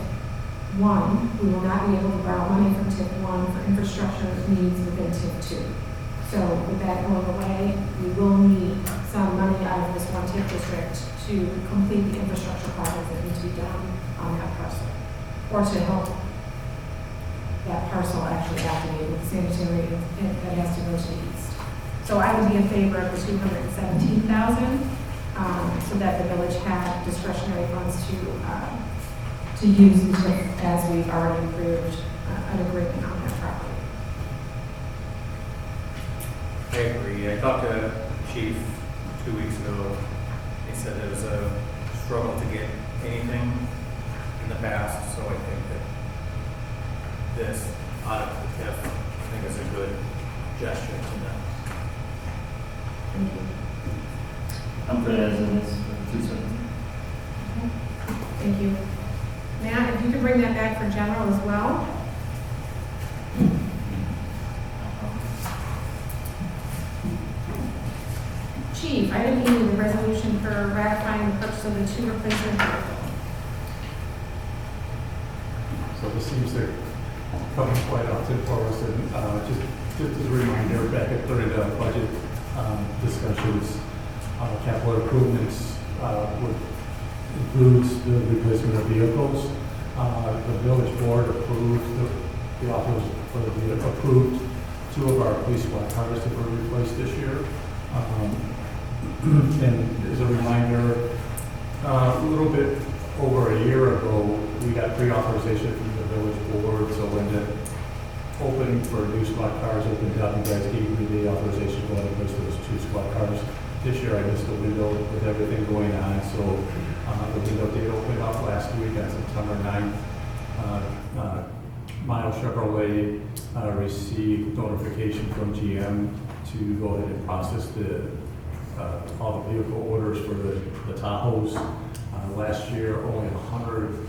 1, we will not be able to borrow money from TIF 1 for infrastructure needs within TIF 2. So with that going away, we will need some money out of this one TIF district to complete the infrastructure projects that need to be done on that parcel, or to help that parcel actually activate with sanitary that has to go to the east. So I would be in favor of the $217,000, so that the village had discretionary funds to use as we've already approved an agreement on that property. I agree. I talked to Chief 2 weeks ago. He said it was a struggle to get anything in the past, so I think that this out of the TIF, I think is a good gesture to them. Thank you. I'm good as it is, 217. Thank you. Matt, if you could bring that back for general as well. Chief, item E, the resolution for ratifying the purchase of the 2 replacement vehicles. So this seems to come quite often for us, and just as a reminder, back at during the budget discussions, capital improvements includes the replacement of vehicles. The village board approved the offers for the approved 2 of our police squad cars that were replaced this year. And as a reminder, a little bit over a year ago, we got pre-authorization from the village board. So when the opening for new squad cars opened up, you guys gave me the authorization to go ahead and place those 2 squad cars. This year I missed the window with everything going on, so the window did open up last week on September 9th. Miles Chevrolet received notification from GM to go ahead and process all the vehicle orders for the Tahoes. Last year, only 100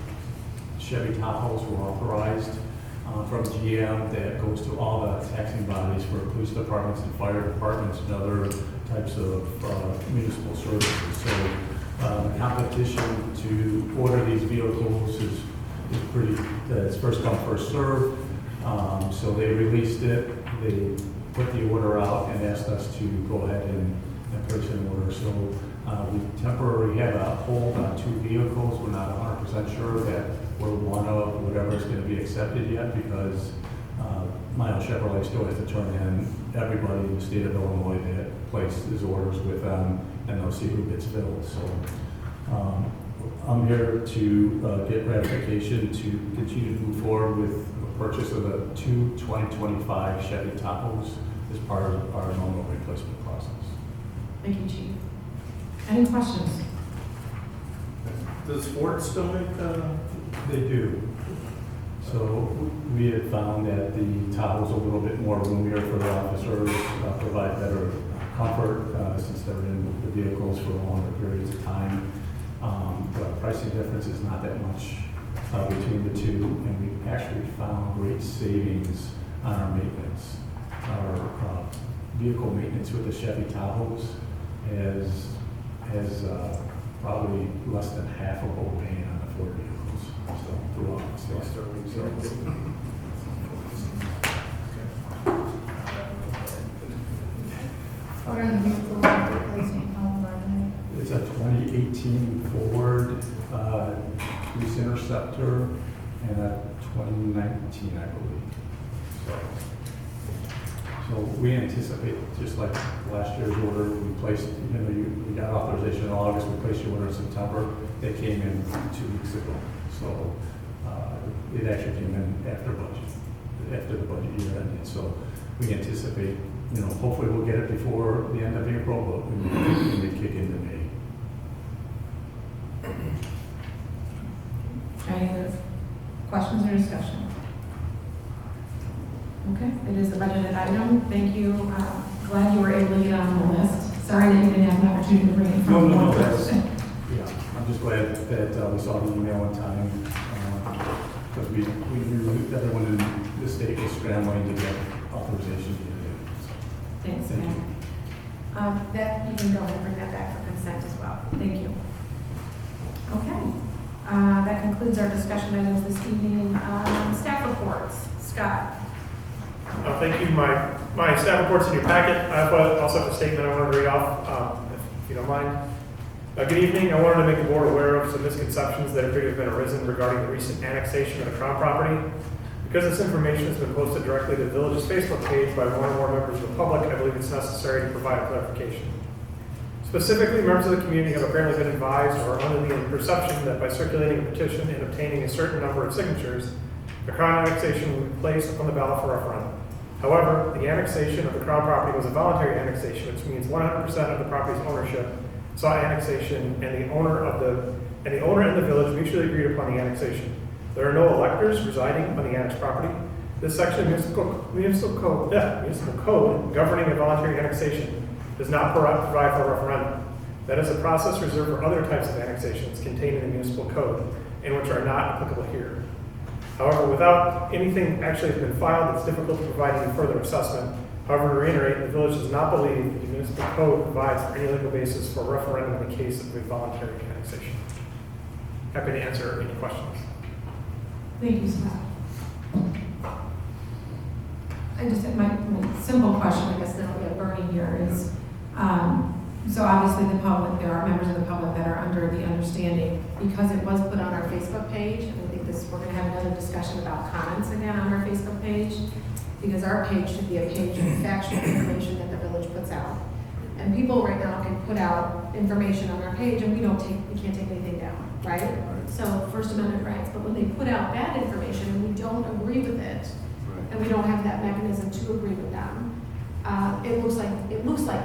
Chevy Tahoes were authorized from GM. That goes to all the taxing bodies for police departments and fire departments and other types of municipal services. So the competition to order these vehicles is it's first come, first served. So they released it, they put the order out and asked us to go ahead and place an order. So we temporarily have a hold on 2 vehicles. We're not 100% sure that we're one of whatever is going to be accepted yet, because Miles Chevrolet still has to turn in everybody in the state of Illinois that places orders with them, and they'll see who gets filled. So I'm here to get ratification to continue to move forward with the purchase of the 2 2025 Chevy Tahoes as part of our normal replacement process. Thank you, Chief. Any questions? Does Ford still make, They do. So we had found that the Tahoe's a little bit more roomier for the officers, provide better comfort since they're in the vehicles for longer periods of time. The pricing difference is not that much between the two, and we actually found great savings on our maintenance. Our vehicle maintenance with the Chevy Tahoes has probably less than half of what we're paying on the Ford vehicles. So throughout the state. What are the vehicles that are replacing? How are they? It's a 2018 Ford Police Interceptor and a 2019, I believe. So we anticipate, just like last year's order, we placed, we got authorization in August, we placed the order in September. They came in 2 weeks ago. So it actually came in after the budget year ended. So we anticipate, hopefully we'll get it before the end of April, but we may kick into May. Any other questions or discussion? Okay, it is a budgeted item. Thank you. Glad you were able to get on the list. Sorry that you didn't have an opportunity to bring it from No, one that's, person. yeah, I'm just glad that we saw the email in time, because we knew everyone in the state was scrambling to get authorization to get it. Thanks, Thank you. Matt. That, you can go ahead and bring that back for consent as well. Thank you. Okay, that concludes our discussion items this evening. Staff reports. Scott. Thank you. My staff report's in your packet. I also have a statement I wanted to read off, if you don't mind. Good evening. I wanted to make the board aware of some misconceptions that appear to have been arisen regarding the recent annexation of the Crown property. Because this information has been posted directly to the village's Facebook page by one or more members of the public, I believe it's necessary to provide a clarification. Specifically, members of the community have apparently been advised or under the perception that by circulating a petition and obtaining a certain number of signatures, the Crown annexation will be placed on the ballot for referendum. However, the annexation of the Crown property was a voluntary annexation, which means 100% of the property's ownership saw annexation, and the owner and the village mutually agreed upon the annexation. There are no electors residing on the annexed property. This section of municipal code governing a voluntary annexation does not provide for a referendum. That is a process reserved for other types of annexations contained in the municipal code and which are not applicable here. However, without anything actually has been filed, it's difficult to provide any further assessment. However, to reiterate, the village does not believe that the municipal code provides for any legal basis for a referendum in the case of a voluntary annexation. Happy to answer any questions. Thank you, Scott. I just have my simple question, I guess that'll get burning here is, so obviously the public, there are members of the public that are under the understanding, because it was put on our Facebook page, and I think we're gonna have another discussion about comments again on our Facebook page, because our page should be a page of factual information that the village puts out. And people right now can put out information on our page and we can't take anything down, right? So First Amendment rights, but when they put out bad information and we don't agree with it, and we don't have that mechanism to agree with them, it looks like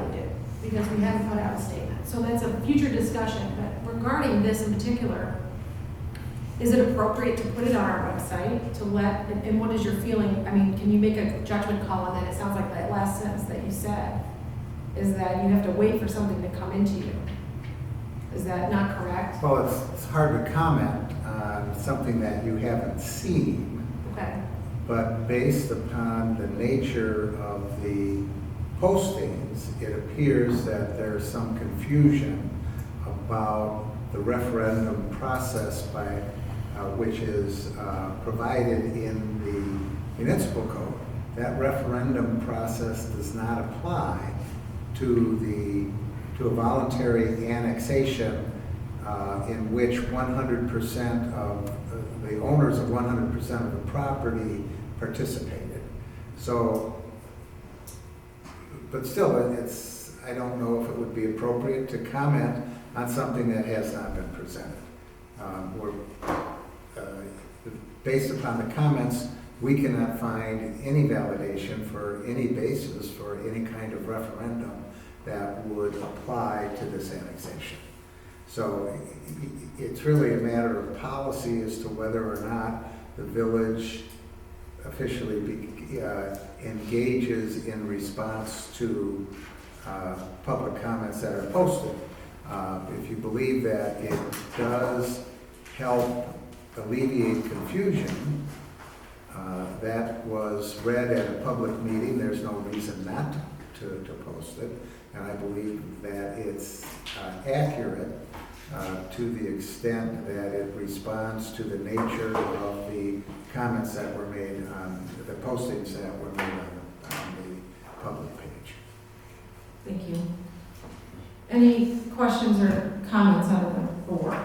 we did, because we haven't put out a statement. So that's a future discussion, but regarding this in particular, is it appropriate to put it on our website to let, and what is your feeling? I mean, can you make a judgment call on that? It sounds like that last sentence that you said is that you have to wait for something to come into you. Is that not correct? Well, it's hard to comment on something that you haven't seen. Okay. But based upon the nature of the postings, it appears that there's some confusion about the referendum process by which is provided in the municipal code, that referendum process does not apply to a voluntary annexation in which 100% of the owners of 100% of the property participated. So, but still, I don't know if it would be appropriate to comment on something that has not been presented. Based upon the comments, we cannot find any validation for any basis for any kind of referendum that would apply to this annexation. So it's really a matter of policy as to whether or not the village officially engages in response to public comments that are posted. If you believe that it does help alleviate confusion, that was read at a public meeting. There's no reason not to post it. And I believe that it's accurate to the extent that it responds to the nature of the comments that were made on the postings that were made on the public page. Thank you. Any questions or comments out of the board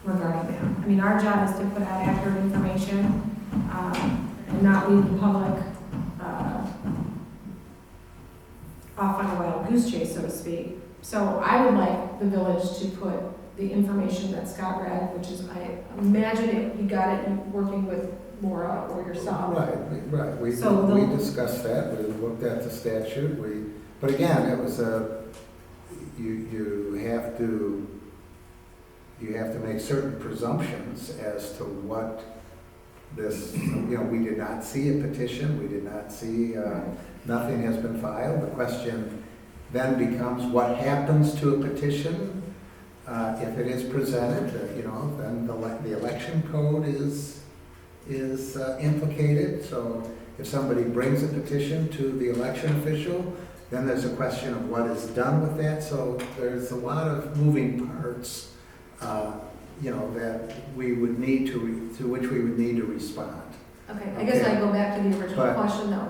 regarding that? I mean, our job is to put out accurate information and not leave the public off on a wild goose chase, so to speak. So I would like the village to put the information that Scott read, which is, I imagine you got it working with Laura or yourself. Right. We discussed that. We looked at the statute. But again, it was you have to make certain presumptions as to what this, we did not see a petition. We did not see, nothing has been filed. The question then becomes what happens to a petition if it is presented. Then the election code is implicated. So if somebody brings a petition to the election official, then there's a question of what is done with that. So there's a lot of moving parts, that we would need to which we would need to respond. Okay, I guess I go back to the original question though.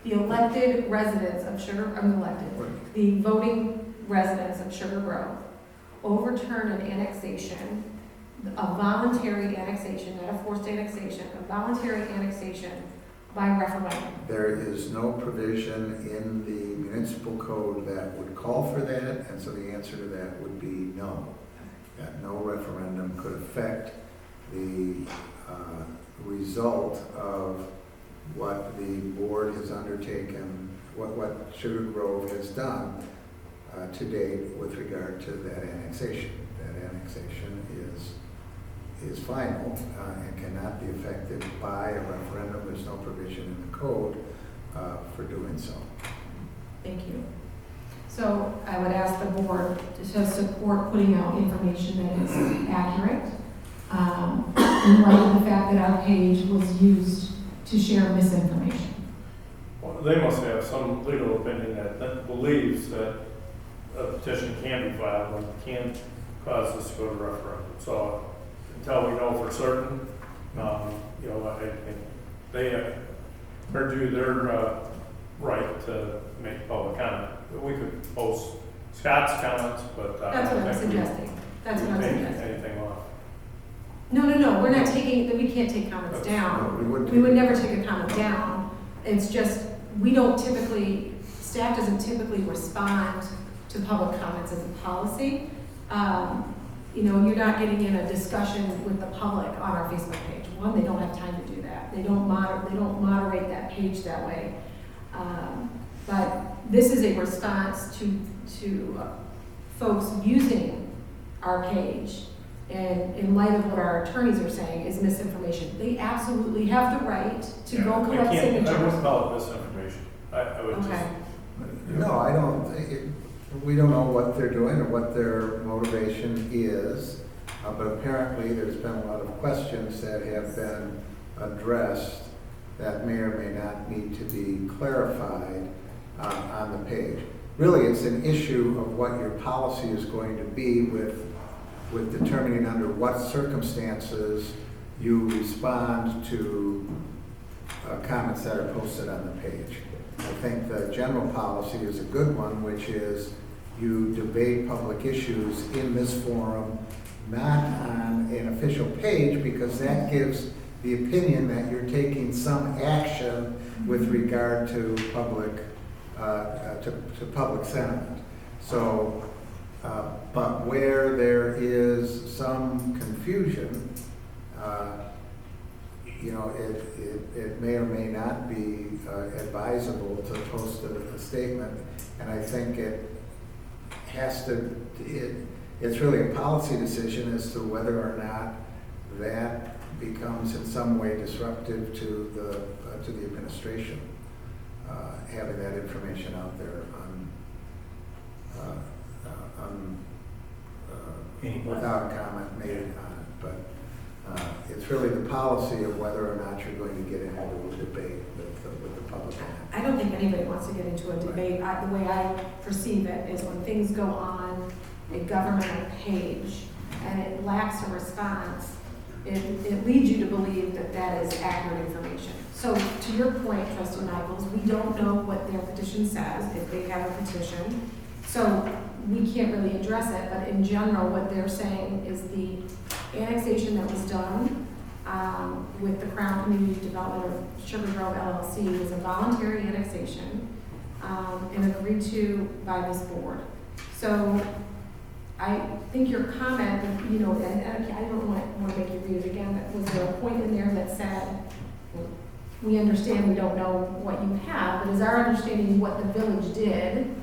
The elected residents of the voting residents of Sugar Grove overturn an annexation, a voluntary annexation, not a forced annexation, a voluntary annexation by referendum? There is no provision in the municipal code that would call for that, and so the answer to that would be no. That no referendum could affect the result of what the board has undertaken, what Sugar Grove has done to date with regard to that annexation. That annexation is final and cannot be affected by a referendum. There's no provision in the code for doing so. Thank you. So I would ask the board to support putting out information that is accurate in light of the fact that our page was used to share misinformation. Well, they must have some legal opinion that believes that a petition can be filed and can cause this to go to referendum. So until we know for certain, I think they are due their right to make public comment. We could post Scott's comments, but that's what I'm suggesting. That's what I'm suggesting. Anything off. No. We're not taking. We can't take comments down. We would never take a comment down. It's just we don't typically. Staff doesn't typically respond to public comments as a policy. You're not getting in a discussion with the public on our Facebook page. One, they don't have time to do that. They don't moderate that page that way. But this is a response to folks using our page, and in light of what our attorneys are saying is misinformation. They absolutely have the right to go collect signatures. I wouldn't call it misinformation. I would okay. No, I don't. We don't know what they're doing or what their motivation is, but apparently there's been a lot of questions that have been addressed that may or may not need to be clarified on the page. Really, it's an issue of what your policy is going to be with with determining under what circumstances you respond to comments that are posted on the page. I think the general policy is a good one, which is you debate public issues in this forum, not on an official page, because that gives the opinion that you're taking some action with regard to public public sentiment. So, but where there is some confusion, you know, it may or may not be advisable to post a statement, and I think it has to. It's really a policy decision as to whether or not that becomes in some way disruptive to the administration, having that information out there without a comment made on it. But it's really the policy of whether or not you're going to get into a debate with the public. I don't think anybody wants to get into a debate. The way I perceive it is when things go on a governmental page and it lacks a response, it leads you to believe that that is accurate information. So to your point, Trustee Michaels, we don't know what their petition says, if they have a petition. So we can't really address it, but in general, what they're saying is the annexation that was done with the Crown Community Development of Sugar Grove LLC was a voluntary annexation and agreed to by this board. So I think your comment, you know, and I don't want to make you read it again, but was there a point in there that said, we understand we don't know what you have, but is our understanding what the village did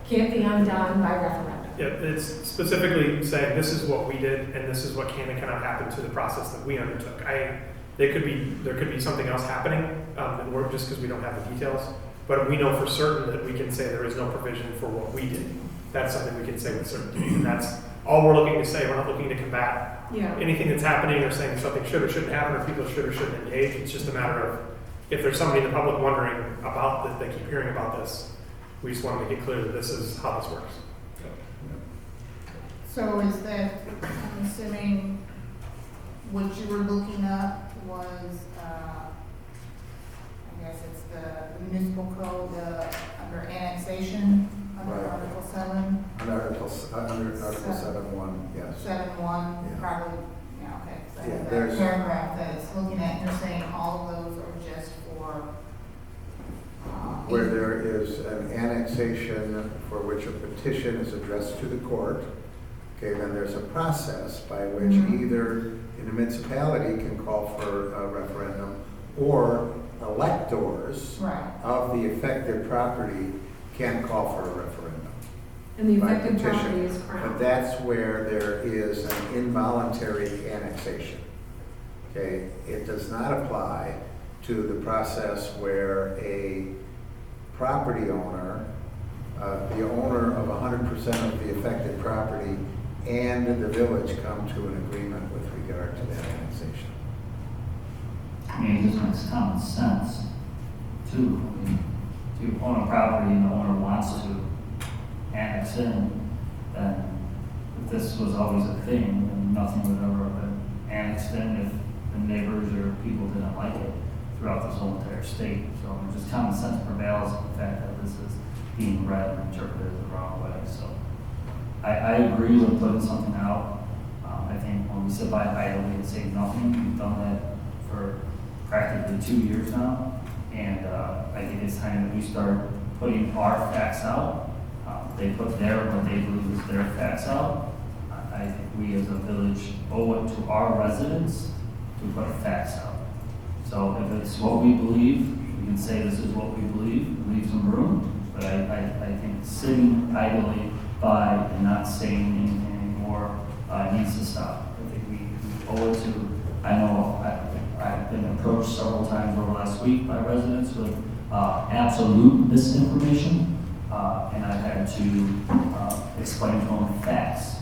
can't be undone by referendum? Yeah, it's specifically saying this is what we did and this is what can and cannot happen to the process that we undertook. There could be something else happening, and we're just because we don't have the details, but we know for certain that we can say there is no provision for what we did. That's something we can say with certainty, and that's all we're looking to say. We're not looking to combat anything that's happening or saying something should or shouldn't happen or people should or shouldn't engage. It's just a matter of if there's somebody in the public wondering about that, they keep hearing about this, we just want to make it clear that this is how this works. So is that, I'm assuming what you were looking up was, I guess it's the municipal code under annexation, under Right. Article 7? Under Article 7.1, yes. 7.1, Yeah. probably, yeah, okay. So Yeah, that there's- paragraph that it's looking at, you're saying all of those are just for Where there is an annexation for which a petition is addressed to the court, okay, then there's a process by which either the municipality can call for a referendum or electors of the affected property can call for a referendum. And the by affected petition. property is Crown. But that's where there is an involuntary annexation. Okay, it does not apply to the process where a property owner, the owner of 100% of the affected property and the village come to an agreement with regard to that annexation. I mean, it just makes common sense, too. I mean, if you own a property and the owner wants to annex in, then if this was always a thing, then nothing would ever have been annexed in if the neighbors or people didn't like it throughout this whole entire state. So just common sense prevails in the fact that this is being read and interpreted the wrong way. So I agree with putting something out. I think when we sit by idly and say nothing, we've done that for practically 2 years now. And I think it's time that we start putting our facts out. They put what they believe is their facts out. I think we as a village owe it to our residents to put facts out. So if it's what we believe, we can say this is what we believe, leave some room. But I think sitting idly by and not saying anything anymore needs to stop. I think we owe it to, I know I've been approached several times over the last week by residents with absolute misinformation, and I've had to explain to them facts.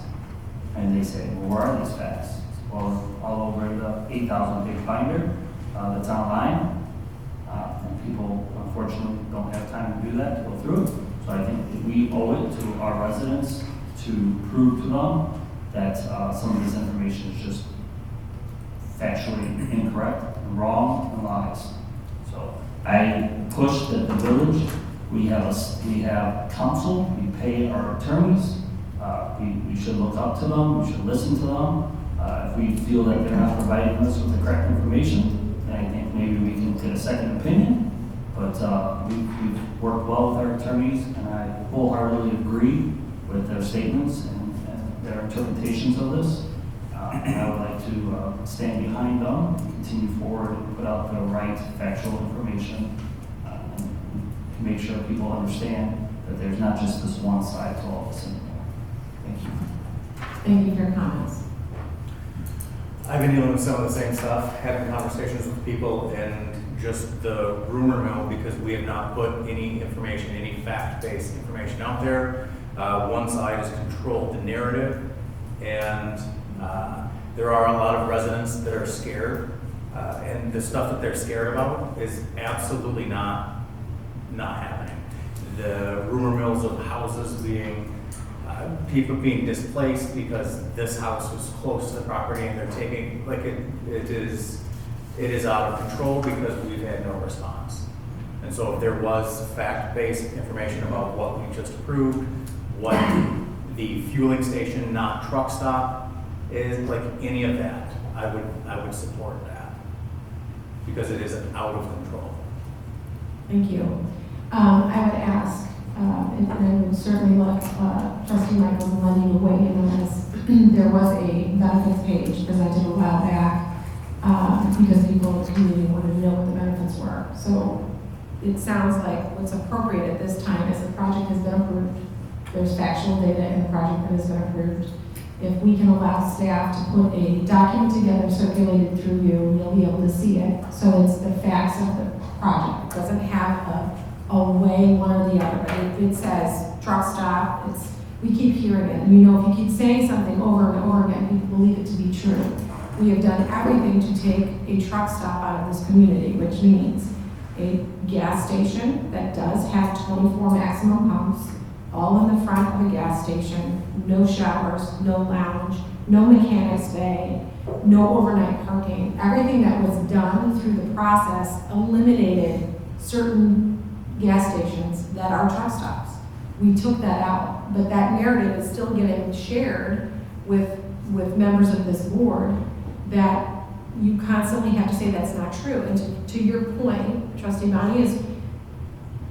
And they say, well, where are these facts? Well, all over the 8,000 page binder that's online. And people, unfortunately, don't have time to do that, to go through it. So I think that we owe it to our residents to prove to them that some of this information is just factually incorrect, and wrong, and lies. So I push that the village, we have counsel, we pay our attorneys, we should look up to them, we should listen to them. If we feel that they're not providing us with the correct information, then I think maybe we can get a second opinion. But we've worked well with our attorneys, and I wholeheartedly agree with their statements and their interpretations of this. And I would like to stand behind them, and continue forward, and put out the right factual information, and make sure people understand that there's not just this one side to all this anymore. Thank you. Thank you for your comments. I've been dealing with some of the same stuff, having conversations with people, and just the rumor mill, because we have not put any information, any fact-based information out there. One side has controlled the narrative, and there are a lot of residents that are scared, and the stuff that they're scared about is absolutely not happening. The rumor mills of houses being people being displaced because this house was close to the property and they're taking, like, it is out of control because we've had no response. And so if there was fact-based information about what we just approved, what the fueling station, not truck stop, is, like, any of that, I would support that, because it is out of control. Thank you. I would ask, and I would certainly look, Trustee Michaels and Lenny to weigh in on this. There was a benefits page presented a while back, because people in the community wanted to know what the benefits were. So it sounds like what's appropriate at this time is the project has been approved. There's factual data in the project that has been approved. If we can allow staff to put a document together circulated through you, you'll be able to see it. So it's the facts of the project. It doesn't have a way one or the other, but it says truck stop. We keep hearing it. You know, if you keep saying something over and over again, people believe it to be true. We have done everything to take a truck stop out of this community, which means a gas station that does have 24 maximum pumps, all in the front of a gas station, no showers, no lounge, no mechanics bay, no overnight parking. Everything that was done through the process eliminated certain gas stations that are truck stops. We took that out, but that narrative is still getting shared with members of this board, that you constantly have to say that's not true. And to your point, Trustee Bonnie, is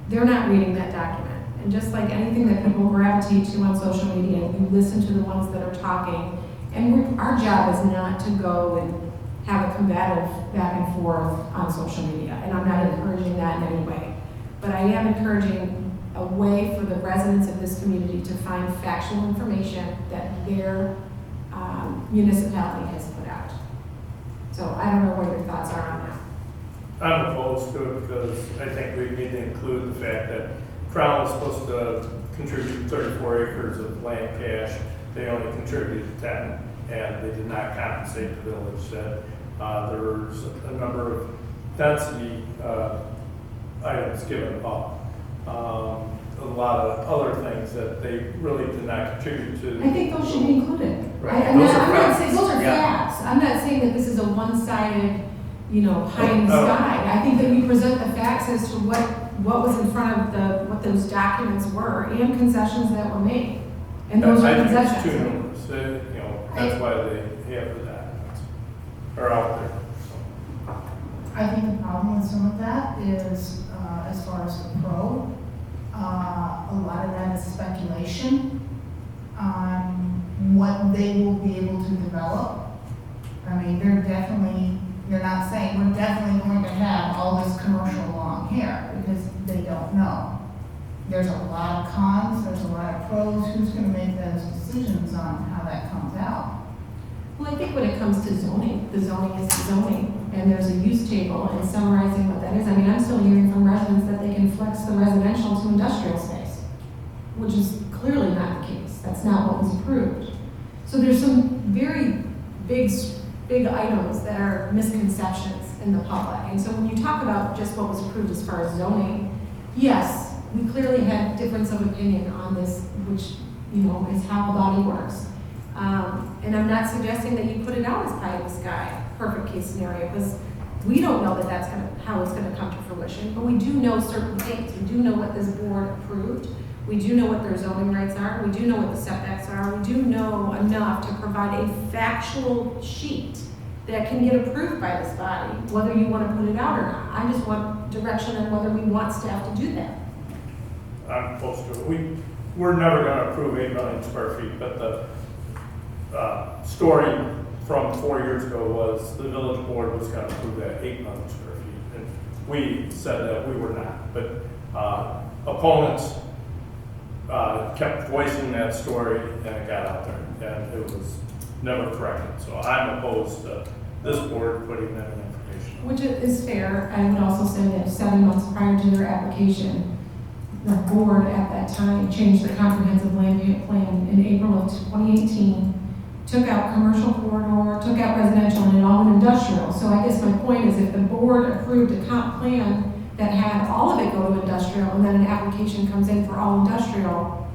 they're not reading that document. And just like anything that people gravitate to on social media, you listen to the ones that are talking. And our job is not to go and have a combative back and forth on social media. And I'm not encouraging that in any way. But I am encouraging a way for the residents of this community to find factual information that their municipality has put out. So I don't know what your thoughts are on that. I'm opposed to it because I think we need to include the fact that Crown was supposed to contribute 34 acres of land cash. They only contributed 10, and they did not compensate the village. That there's a number of density items given up. A lot of other things that they really did not contribute to. I think those should be included. Right. I'm Those are not facts. saying, those are Yeah. facts. I'm not saying that this is a one-sided, pie in the sky. I think that we present the facts as to what was in front of what those documents were, and concessions that were made. And those are I think it's concessions. too numerous. That's why they have the documents are out there. So. I think the problem with some of that is, as far as the pro, a lot of that is speculation on what they will be able to develop. I mean, you're not saying we're definitely going to have all this commercial along here, because they don't know. There's a lot of cons, there's a lot of pros. Who's going to make those decisions on how that comes out? Well, I think when it comes to zoning, the zoning is the zoning, and there's a use table and summarizing what that is. I mean, I'm still hearing from residents that they can flex the residential to industrial space, which is clearly not the case. That's not what was approved. So there's some very big items that are misconceptions in the public. And so when you talk about just what was approved as far as zoning, yes, we clearly had difference of opinion on this, which, is how the body works. And I'm not suggesting that you put it out as pie in the sky, perfect case scenario, because we don't know that that's how it's gonna come to fruition, but we do know certain things. We do know what this board approved. We do know what their zoning rights are. We do know what the setbacks are. We do know enough to provide a factual sheet that can get approved by this body, whether you want to put it out or not. I just want direction on whether we want staff to do that. I'm opposed to it. We're never gonna approve 8 million square feet, but the story from 4 years ago was the village board was gonna approve that 8 million square feet. And we said that we were not, but opponents kept voicing that story and it got out there and it was never corrected. So I'm opposed to this board putting that information. Which is fair. I would also say that 7 months prior to their application, the board at that time changed the comprehensive land use plan in April of 2018, took out commercial corridor, took out residential, and it all went industrial. So I guess my point is if the board approved a comp plan that had all of it go to industrial and then an application comes in for all industrial,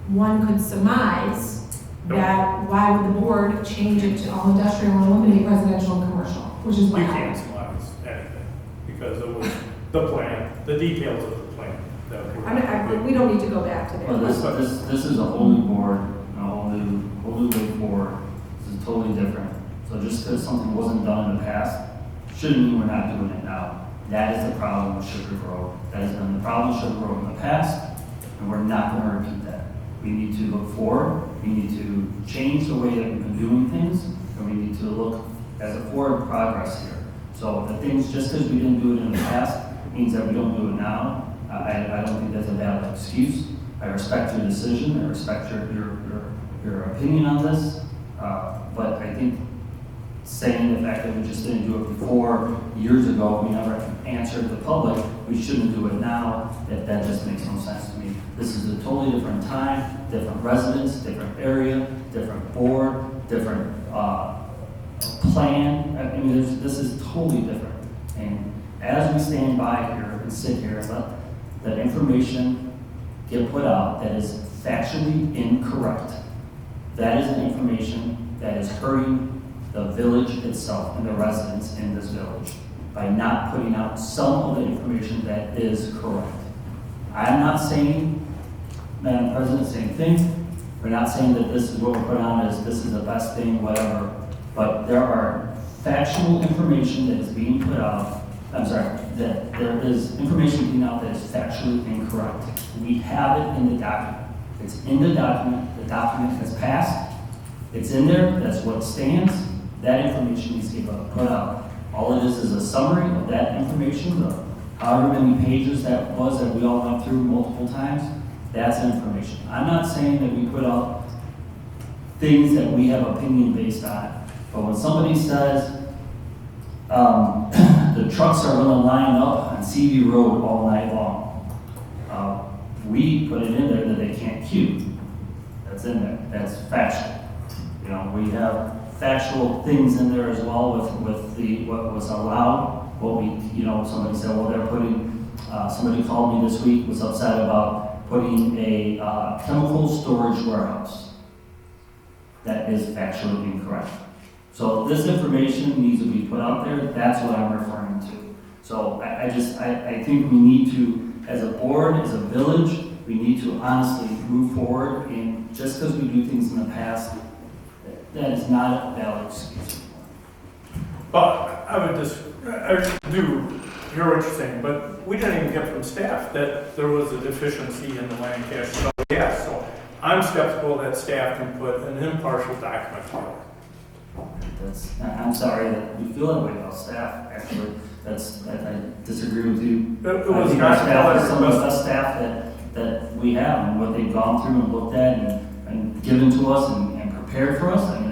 one could surmise that why would the board change it to all industrial and eliminate residential and commercial, which is what You can't happened. surmise anything because it was the plan, the details of the plan that were. We don't need to go back to Well, that. this is a whole new board, a whole new way forward. This is totally different. So just because something wasn't done in the past, shouldn't mean we're not doing it now. That is the problem with Sugar Grove. That has been the problem with Sugar Grove in the past, and we're not going to repeat that. We need to look forward. We need to change the way that we've been doing things, and we need to look as a forward progress here. So the things, just because we didn't do it in the past, means that we don't do it now. I don't think that's a valid excuse. I respect your decision. I respect your opinion on this. But I think saying the fact that we just didn't do it before, years ago, we never answered the public, we shouldn't do it now, that just makes no sense to me. This is a totally different time, different residents, different area, different board, different plan. I mean, this is totally different. And as we stand by here and sit here and let that information get put out that is factually incorrect, that is an information that is hurting the village itself and the residents in this village by not putting out some of the information that is correct. I'm not saying, Madam President, same thing. We're not saying that this is what we're putting on as this is the best thing, whatever. But there are factual information that is being put out. I'm sorry, that there is information being out that is factually incorrect. We have it in the document. It's in the document. The document has passed. It's in there. That's what stands. That information needs to get put out. All it is a summary of that information, the however many pages that was that we all went through multiple times. That's information. I'm not saying that we put out things that we have opinion based on, but when somebody says the trucks are going to line up on CV Road all night long, we put it in there that they can't queue. That's in there. That's factual. You know, we have factual things in there as well with the what was allowed. What we, you know, somebody said, well, they're putting. Somebody called me this week, was upset about putting a chemical storage warehouse. That is factually incorrect. So this information needs to be put out there. That's what I'm referring to. So I think we need to, as a board, as a village, we need to honestly move forward. And just because we do things in the past, that is not a valid excuse. But I do hear what you're saying, but we didn't even get from staff that there was a deficiency in the land cash. So, yeah, so I'm skeptical that staff can put an impartial document together. I'm sorry that we feel that way about staff, actually. I disagree with you. It was I think not our staff is some of the request. best staff that we have, and what they've gone through and looked at and given to us and prepared for us. I mean,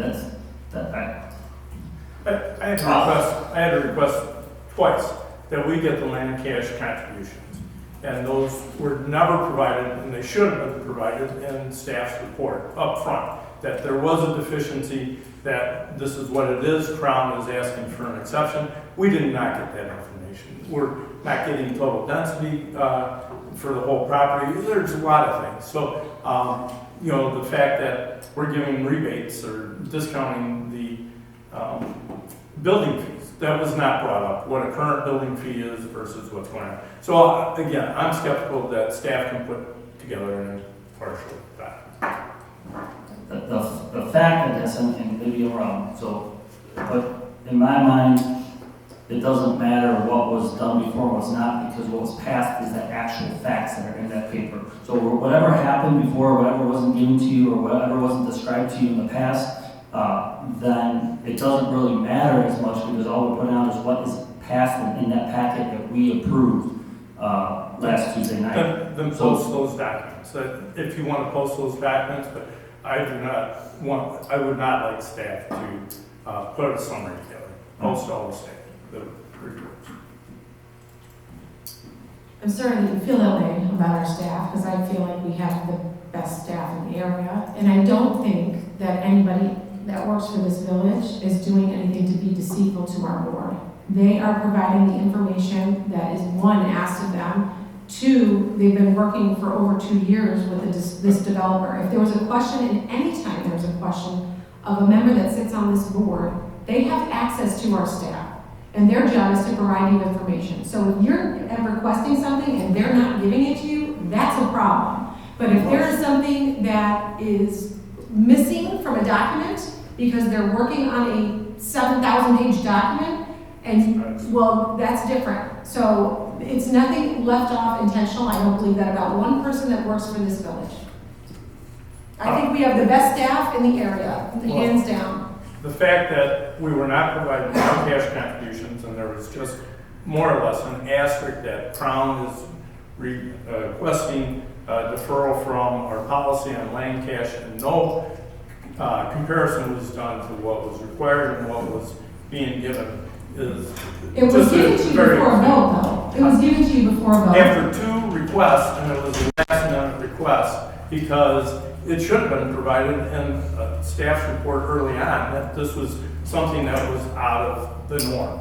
I had a request twice that we get the land cash contributions. And those were never provided, and they should have been provided in staff's report up front, that there was a deficiency, that this is what it is, Crown is asking for an exception. We did not get that information. We're not getting total density for the whole property. There's a lot of things. So you know, the fact that we're giving rebates or discounting the building fees. That was not brought up, what a current building fee is versus what's going on. So again, I'm skeptical that staff can put together an impartial document. The fact that that's something maybe around, so, but in my mind, it doesn't matter what was done before, what's not, because what was passed is the actual facts that are in that paper. So whatever happened before, whatever wasn't given to you, or whatever wasn't described to you in the past, then it doesn't really matter as much, because all we're putting out is what is passed in that packet that we approved last Tuesday night. Then post those documents. If you want to post those documents, but I would not like staff to put a summary together, post all the staff. I'm sorry that you feel that way about our staff, because I feel like we have the best staff in the area. And I don't think that anybody that works for this village is doing anything to be deceitful to our board. They are providing the information that is, one, asked of them. Two, they've been working for over 2 years with this developer. If there was a question, and any time there's a question of a member that sits on this board, they have access to our staff. And their job is to provide you information. So if you're requesting something and they're not giving it to you, that's a problem. But if there is something that is missing from a document because they're working on a 7,000-page document, and well, that's different. So it's nothing left off intentional. I don't believe that about one person that works for this village. I think we have the best staff in the area, hands down. The fact that we were not providing cash contributions, and there was just more or less an asterisk that Crown is requesting deferral from our policy on land cash, and no comparison was done to what was required and what was being given. It was given to you before a vote, though. It was given to you before a vote. After 2 requests, and it was a last minute request, because it should have been provided in a staff's report early on, that this was something that was out of the norm.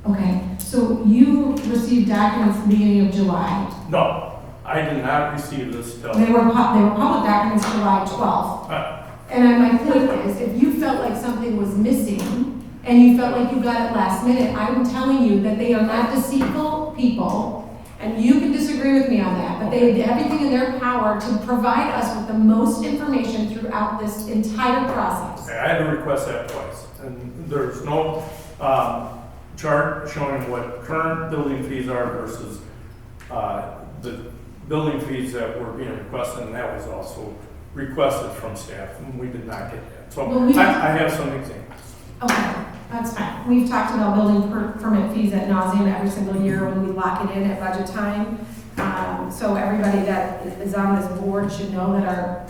Okay, so you received documents at the beginning of July. No, I did not receive this till. They were public documents July 12th. And my point is, if you felt like something was missing, and you felt like you got it last minute, I'm telling you that they are not deceitful people, and you can disagree with me on that, but they did everything in their power to provide us with the most information throughout this entire process. Okay, I had to request that twice, and there's no chart showing what current building fees are versus the building fees that were being requested, and that was also requested from staff, and we did not get that. So Well, I have some examples. Okay, that's fine. We've talked about building permit fees ad nauseum every single year when we lock it in at budget time. So everybody that is on this board should know that our,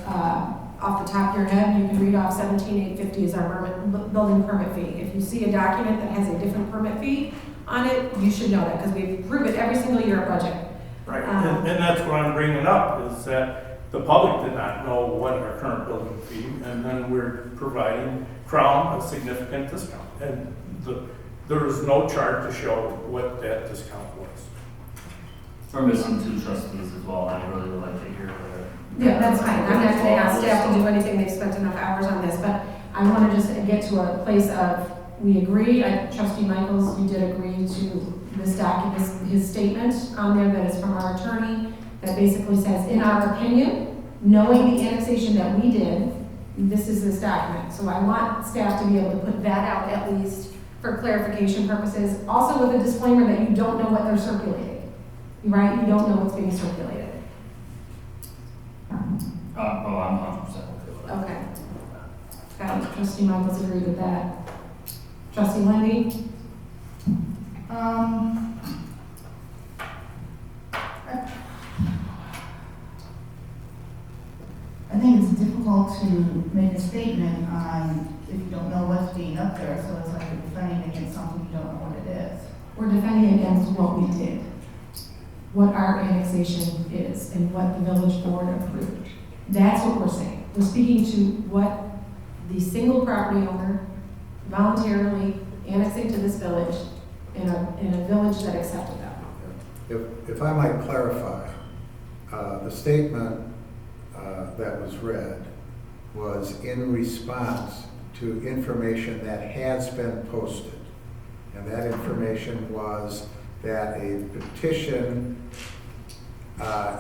off the top of your head, you can read off $17,850 is our building permit fee. If you see a document that has a different permit fee on it, you should know that, because we approve it every single year at budget. Right, and that's what I'm bringing up, is that the public did not know what our current building fee, and then we're providing Crown a significant discount. And there is no chart to show what that discount was. We're missing 2 trustees as well. I really would like to hear that. Yeah, that's fine. I'm not gonna ask staff to do anything. They've spent enough hours on this, but I want to just get to a place of, we agree. Trustee Michaels, you did agree to this document, his statement on there that is from our attorney, that basically says, in our opinion, knowing the annexation that we did, this is this document. So I want staff to be able to put that out at least for clarification purposes. Also with a disclaimer that you don't know what they're circulating, right? You don't know what's being circulated. I'm 100% okay with that. Okay. Okay, Trustee Michaels agreed with that. Trustee Lindy? I think it's difficult to make a statement on if you don't know what's being up there, so it's like you're defending against something you don't know what it is. We're defending against what we did, what our annexation is, and what the village board approved. That's what we're saying. We're speaking to what the single property owner voluntarily annexing to this village in a village that accepted that. If I might clarify, the statement that was read was in response to information that has been posted. And that information was that a petition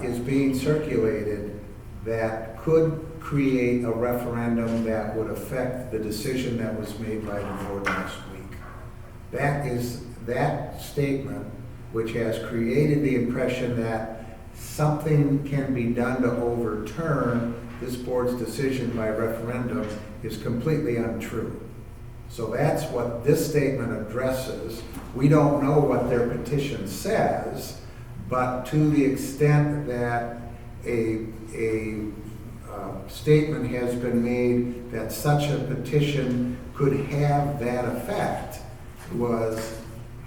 is being circulated that could create a referendum that would affect the decision that was made by the board last week. That statement, which has created the impression that something can be done to overturn this board's decision by referendum, is completely untrue. So that's what this statement addresses. We don't know what their petition says, but to the extent that a statement has been made that such a petition could have that effect was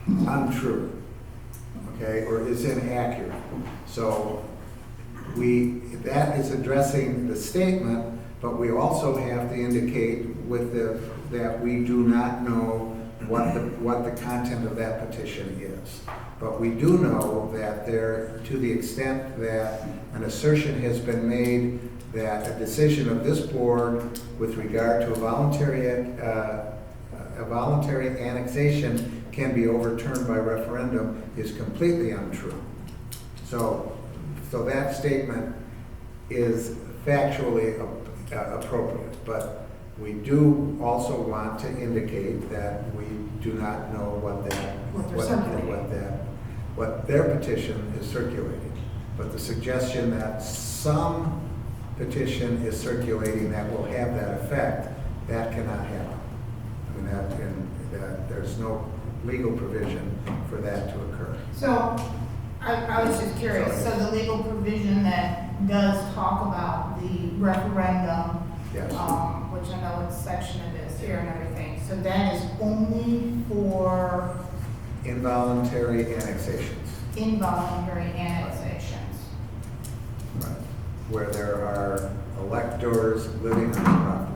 untrue, okay, or is inaccurate. So that is addressing the statement, but we also have to indicate that we do not know what the content of that petition is. But we do know that to the extent that an assertion has been made that a decision of this board with regard to a voluntary annexation can be overturned by referendum is completely untrue. So that statement is factually appropriate, but we do also want to indicate that we do not know what their petition is circulating. But the suggestion that some petition is circulating that will have that effect, that cannot happen. I mean, there's no legal provision for that to occur. So, I was just curious, so the legal provision that does talk about the referendum, Yes. which I know what section it is here and everything, so that is only for Involuntary annexations. involuntary annexations. Right. Where there are electors living on the property.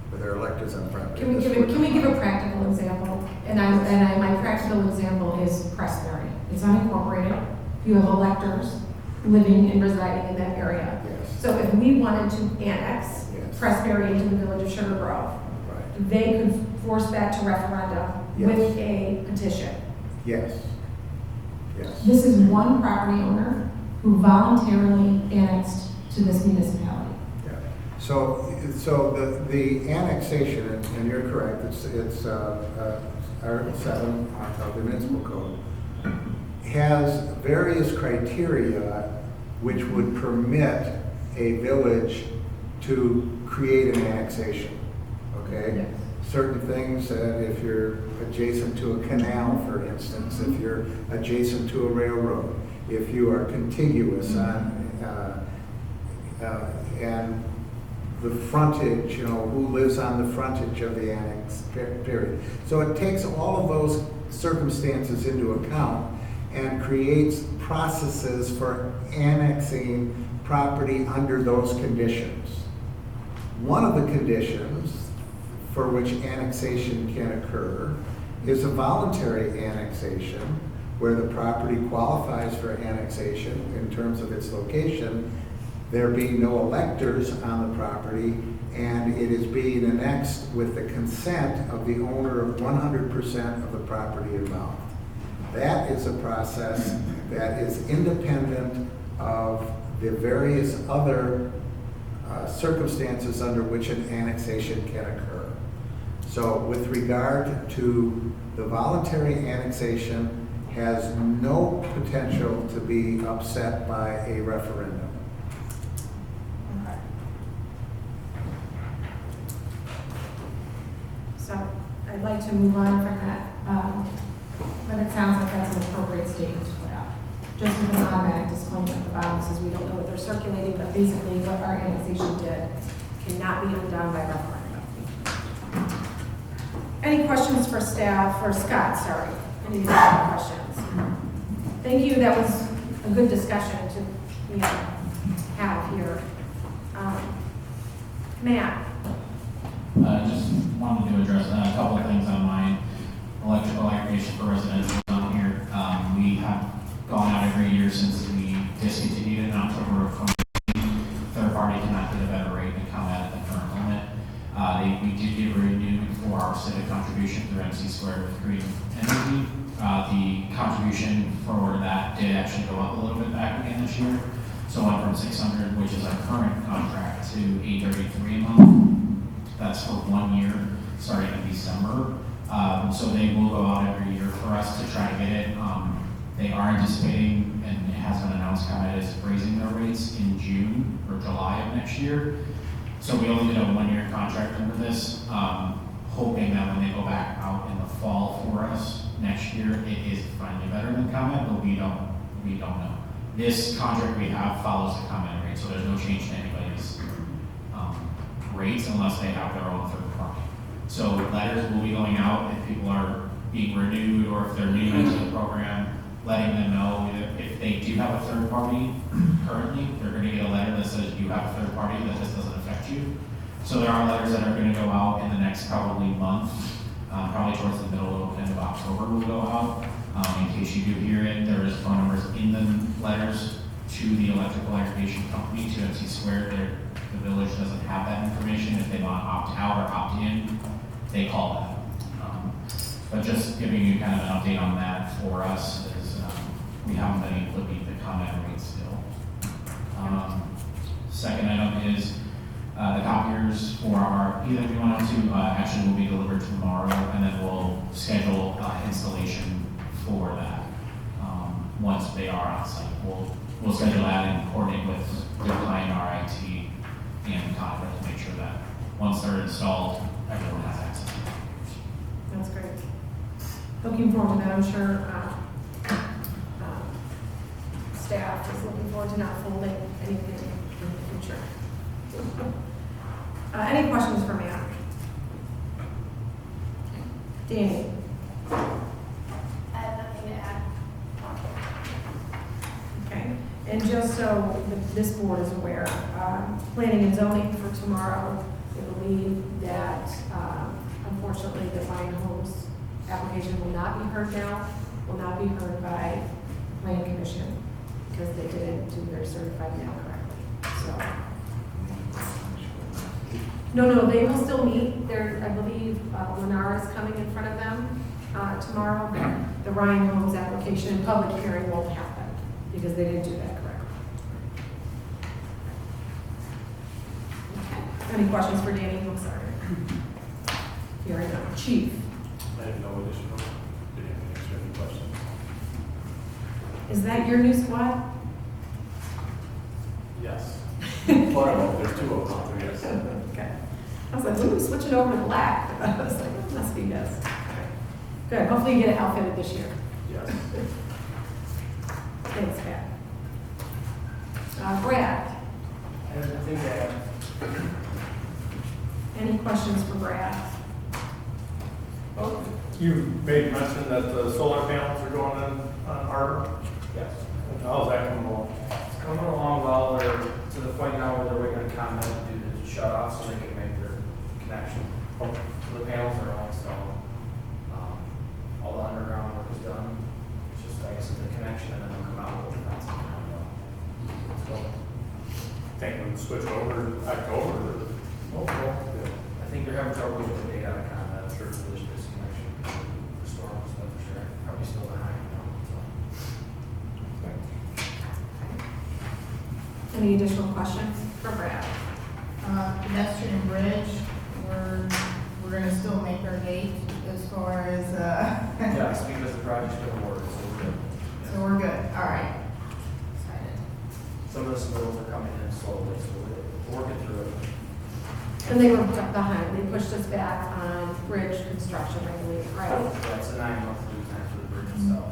Where there are electors on the property. Can we give a practical example? And my practical example is Pressbury. It's unincorporated. You have electors living and residing in that area. Yes. So if we wanted to annex Yes. Pressbury into the village of Sugar Grove, Right. they could force that to referendum Yes. with a petition. Yes. Yes. This is one property owner who voluntarily annexed to this municipality. Yeah. So the annexation, and you're correct, it's Article 7 of the municipal code, has various criteria which would permit a village to create an annexation, okay? Yes. Certain things, if you're adjacent to a canal, for instance, if you're adjacent to a railroad, if you are contiguous on, and the frontage, who lives on the frontage of the annex period. So it takes all of those circumstances into account and creates processes for annexing property under those conditions. One of the conditions for which annexation can occur is a voluntary annexation where the property qualifies for annexation in terms of its location, there being no electors on the property, and it is being annexed with the consent of the owner of 100% of the property involved. That is a process that is independent of the various other circumstances under which an annexation can occur. So with regard to the voluntary annexation has no potential to be upset by a referendum. Okay. So I'd like to move on from that, but it sounds like that's an appropriate statement to put out. Just with an automatic disclaimer at the bottom says we don't know what they're circulating, but basically what our annexation did cannot be undone by referendum. Any questions for staff, or Scott, sorry? Any additional questions? Thank you, that was a good discussion to have here. Matt? Just wanted to address a couple of things on my electrical aggregation for residential on here. We have gone out every year since we discontinued it in October of 2020. Third party cannot get a better rate contribution through MC Squared with Green Energy. The contribution for that did actually go up a little bit back again this year. So it went from 600, which is our current contract, to 833 a month. That's for 1 year, starting in December. So they will go out every year for us to try to get it. They are anticipating, and it has been announced, ComEd is raising their rates in June or July of next year. So we only did a 1 year contract under this, hoping that when they go back out in the fall for us next year, it is finally better than ComEd, but we don't know. This contract we have follows the ComEd rate, so there's no change to anybody's rates unless they have their own third party. So letters will be going out if people are being renewed or if they're new into the program, letting them know if they do have a third party currently, they're going to get a letter that says you have a third party, that this doesn't affect you. So there are letters that are going to go out in the next probably month, probably towards the middle end of October will go out. In case you do hear it, there is phone numbers in the letters to the electrical aggregation company, to MC Squared. The village doesn't have that information. If they want to opt out or opt in, they call them. But just giving you kind of an update on that for us is we haven't been able to beat the ComEd rate still. Second item is the copiers for our RFP that we went out to actually will be delivered tomorrow, and then we'll schedule installation for that once they are on site. We'll schedule that and coordinate with their client, our IT, and ComEd to make sure that once they're installed, everyone has access. That's great. Looking forward to that. I'm sure staff is looking forward to not folding anything in the future. Any questions for Matt? Danny? I have nothing to add. Okay. And just so this board is aware, planning and zoning for tomorrow, I believe that unfortunately the Fine Homes application will not be heard now, will not be heard by Planning Commission because they didn't do their certified mail correctly. So, no, they will still meet. There, I believe Lennar is coming in front of them tomorrow. The Ryan Homes application public hearing won't happen because they didn't do that correctly. Okay. Any questions for Danny? I'm sorry. Hearing none. Chief? I have no additional, didn't answer any questions. Is that your new squad? Yes. One of them, there's two of them, so yes. Okay. I was like, ooh, switching over to black. I was like, oh, must be yes. Good. Hopefully you get it outfitted this year. Yes. Thanks, Pat. Brad? I think that Any questions for Brad? Well, you made mention that the solar panels are going in on Harbor. yes. How's that coming along? It's coming along well. They're to the point now where they're waiting on ComEd to do the shut off so they can make their connection. So the panels are all installed. All the underground work is done. It's just, I guess, the connection, and then they'll come out with the fence. So, Think we can switch over to October? I think they're having trouble with the data on ComEd. I'm sure for this disconnection, the storm and stuff, for sure. Probably still behind now. So. Any additional questions for Brad? Pedestrian bridge, we're gonna still make our date as far as, Yes, because the project's been awarded, so we're good. so we're good, all right. Excited. Some of the submittals are coming in slowly, so we're working through it. And they were behind. They pushed us back on bridge construction, I believe, right? That's a 9-month lead time for the bridge itself.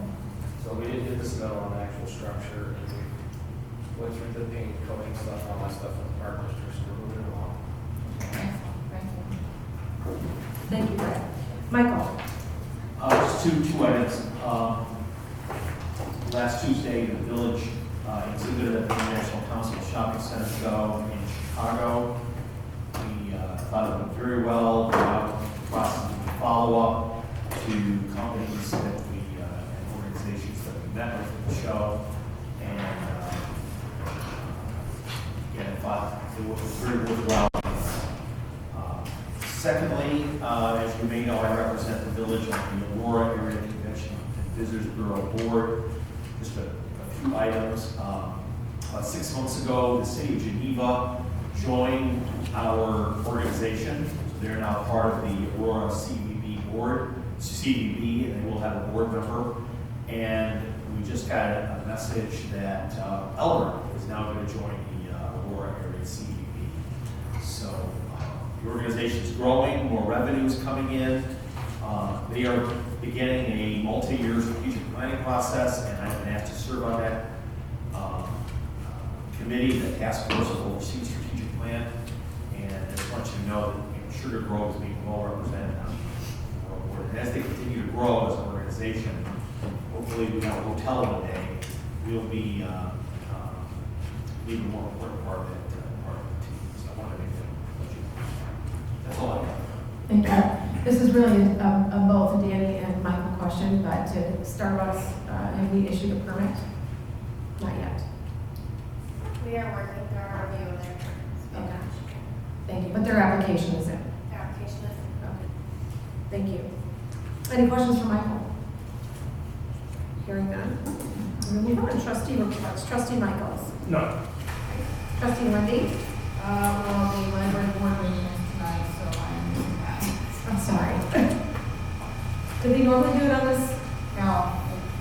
So we did get the submittal on the actual structure, and we went through the paint, coating stuff, all that stuff with the park district, so we're moving along. Thank you. Thank you, Brad. Michael? Just two items. Last Tuesday, the village exhibited at the International Council of Shopping Center Show in Chicago. We thought it went very well. The process of follow-up to companies that we and organizations that we met with at the show, and I thought it was very worthwhile. Secondly, as you may know, I represent the village on the Aurora Area Convention and Visitors Bureau Board. Just a few items. About 6 months ago, the city of Geneva joined our organization. So they're now part of the Aurora CVB board, CVB, and they will have a board member. And we just got a message that Elmer is now going to join the Aurora Area CVB. So the organization is growing, more revenue is coming in. They are beginning a multi-year strategic planning process, and I've been asked to serve on that committee, the task force that oversees strategic plan. And I just want you to know that Sugar Grove is being well represented on the board. And as they continue to grow as an organization, hopefully we have a hotel one day, we'll be even more important part of the team. So I wanted to make that. That's all I have. Thank you. This is really a both Danny and Michael question, but to Starbucks, have we issued a permit? Not yet. We are working through our review of their terms. Okay. Thank you. But their application is in. Their application is Okay. Thank you. Any questions for Michael? Hearing none. We'll move on to trustee reports. Trustee Michaels. No. Trustee Wendy. Well, the library board meeting is tonight, so I'm missing that. I'm sorry. Do they normally do it on this? No,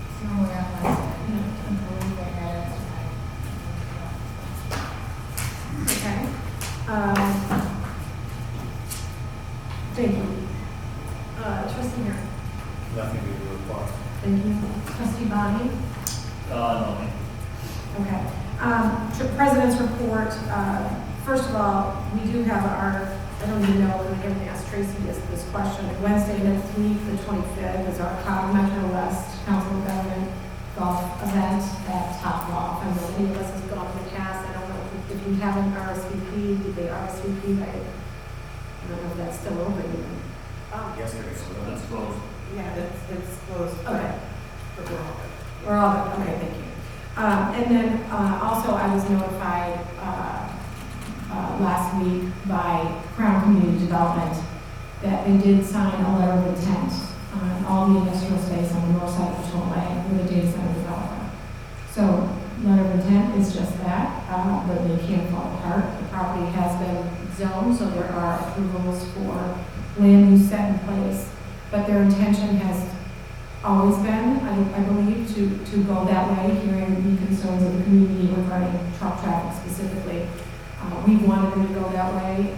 it's normally on Wednesday. I believe they had it tonight. Okay. Thank you. Trustee Harris. Nothing to report. Thank you. Trustee Bonnie. No. Okay. President's report. First of all, we do have I don't even know, I'm going to ask Tracy this question. Wednesday next week, the 25th, is our COG Metro West Council of Government golf event at Top Golf. I know many of us have gone in the past. I don't know if you haven't RSVP'd, did they RSVP? I don't know if that's still open. Yes, there is. That's closed. Yeah, It's closed. okay. But we're all good. We're all good. Okay, thank you. And then also I was notified last week by Crown Community Development that they did sign a letter of intent on all the industrial space on the north side of Patrol with a data center developer. So letter of intent is just that, but they can't fall apart. The property has been zoned, so there are approvals for land use set in place, but their intention has always been, I believe, to go that way, hearing the concerns of the community regarding truck traffic specifically. We wanted them to go that way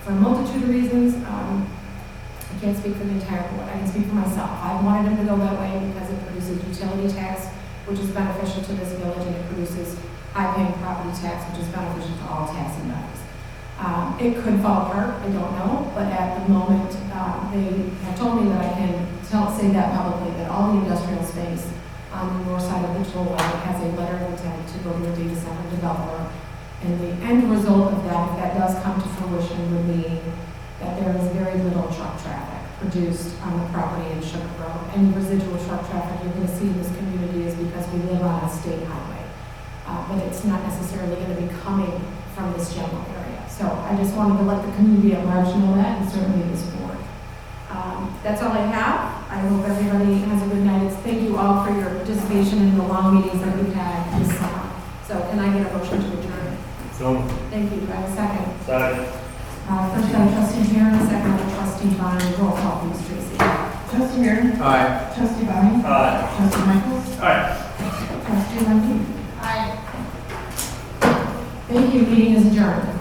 for a multitude of reasons. I can't speak for the entire board. I can speak for myself. I wanted them to go that way because it produces utility tax, which is beneficial to this village, and it produces high-paying property tax, which is beneficial to all taxing bodies. It could fall apart, I don't know, but at the moment, they have told me that I can say that publicly, that all the industrial space on the north side of the tollway has a letter of intent to go to a data center developer. And the end result of that, if that does come to fruition, would be that there is very little truck traffic produced on the property in Sugar Grove. Any residual truck traffic you're going to see in this community is because we live on a state highway. But it's not necessarily going to be coming from this general area. So I just wanted to let the community at large know that, and certainly this board. That's all I have. I hope everybody has a good night. Thank you all for your participation in the long meetings that we've had this summer. So can I get a motion to adjourn? So. Thank you. Do I have a second? Second. First by trustee Heron, second by trustee Bonnie. Roll call, please, Tracy. Trustee Heron. Aye. Trustee Bonnie. Aye. Trustee Michaels. Aye. Trustee Wendy. Aye. Thank you. Meeting is adjourned.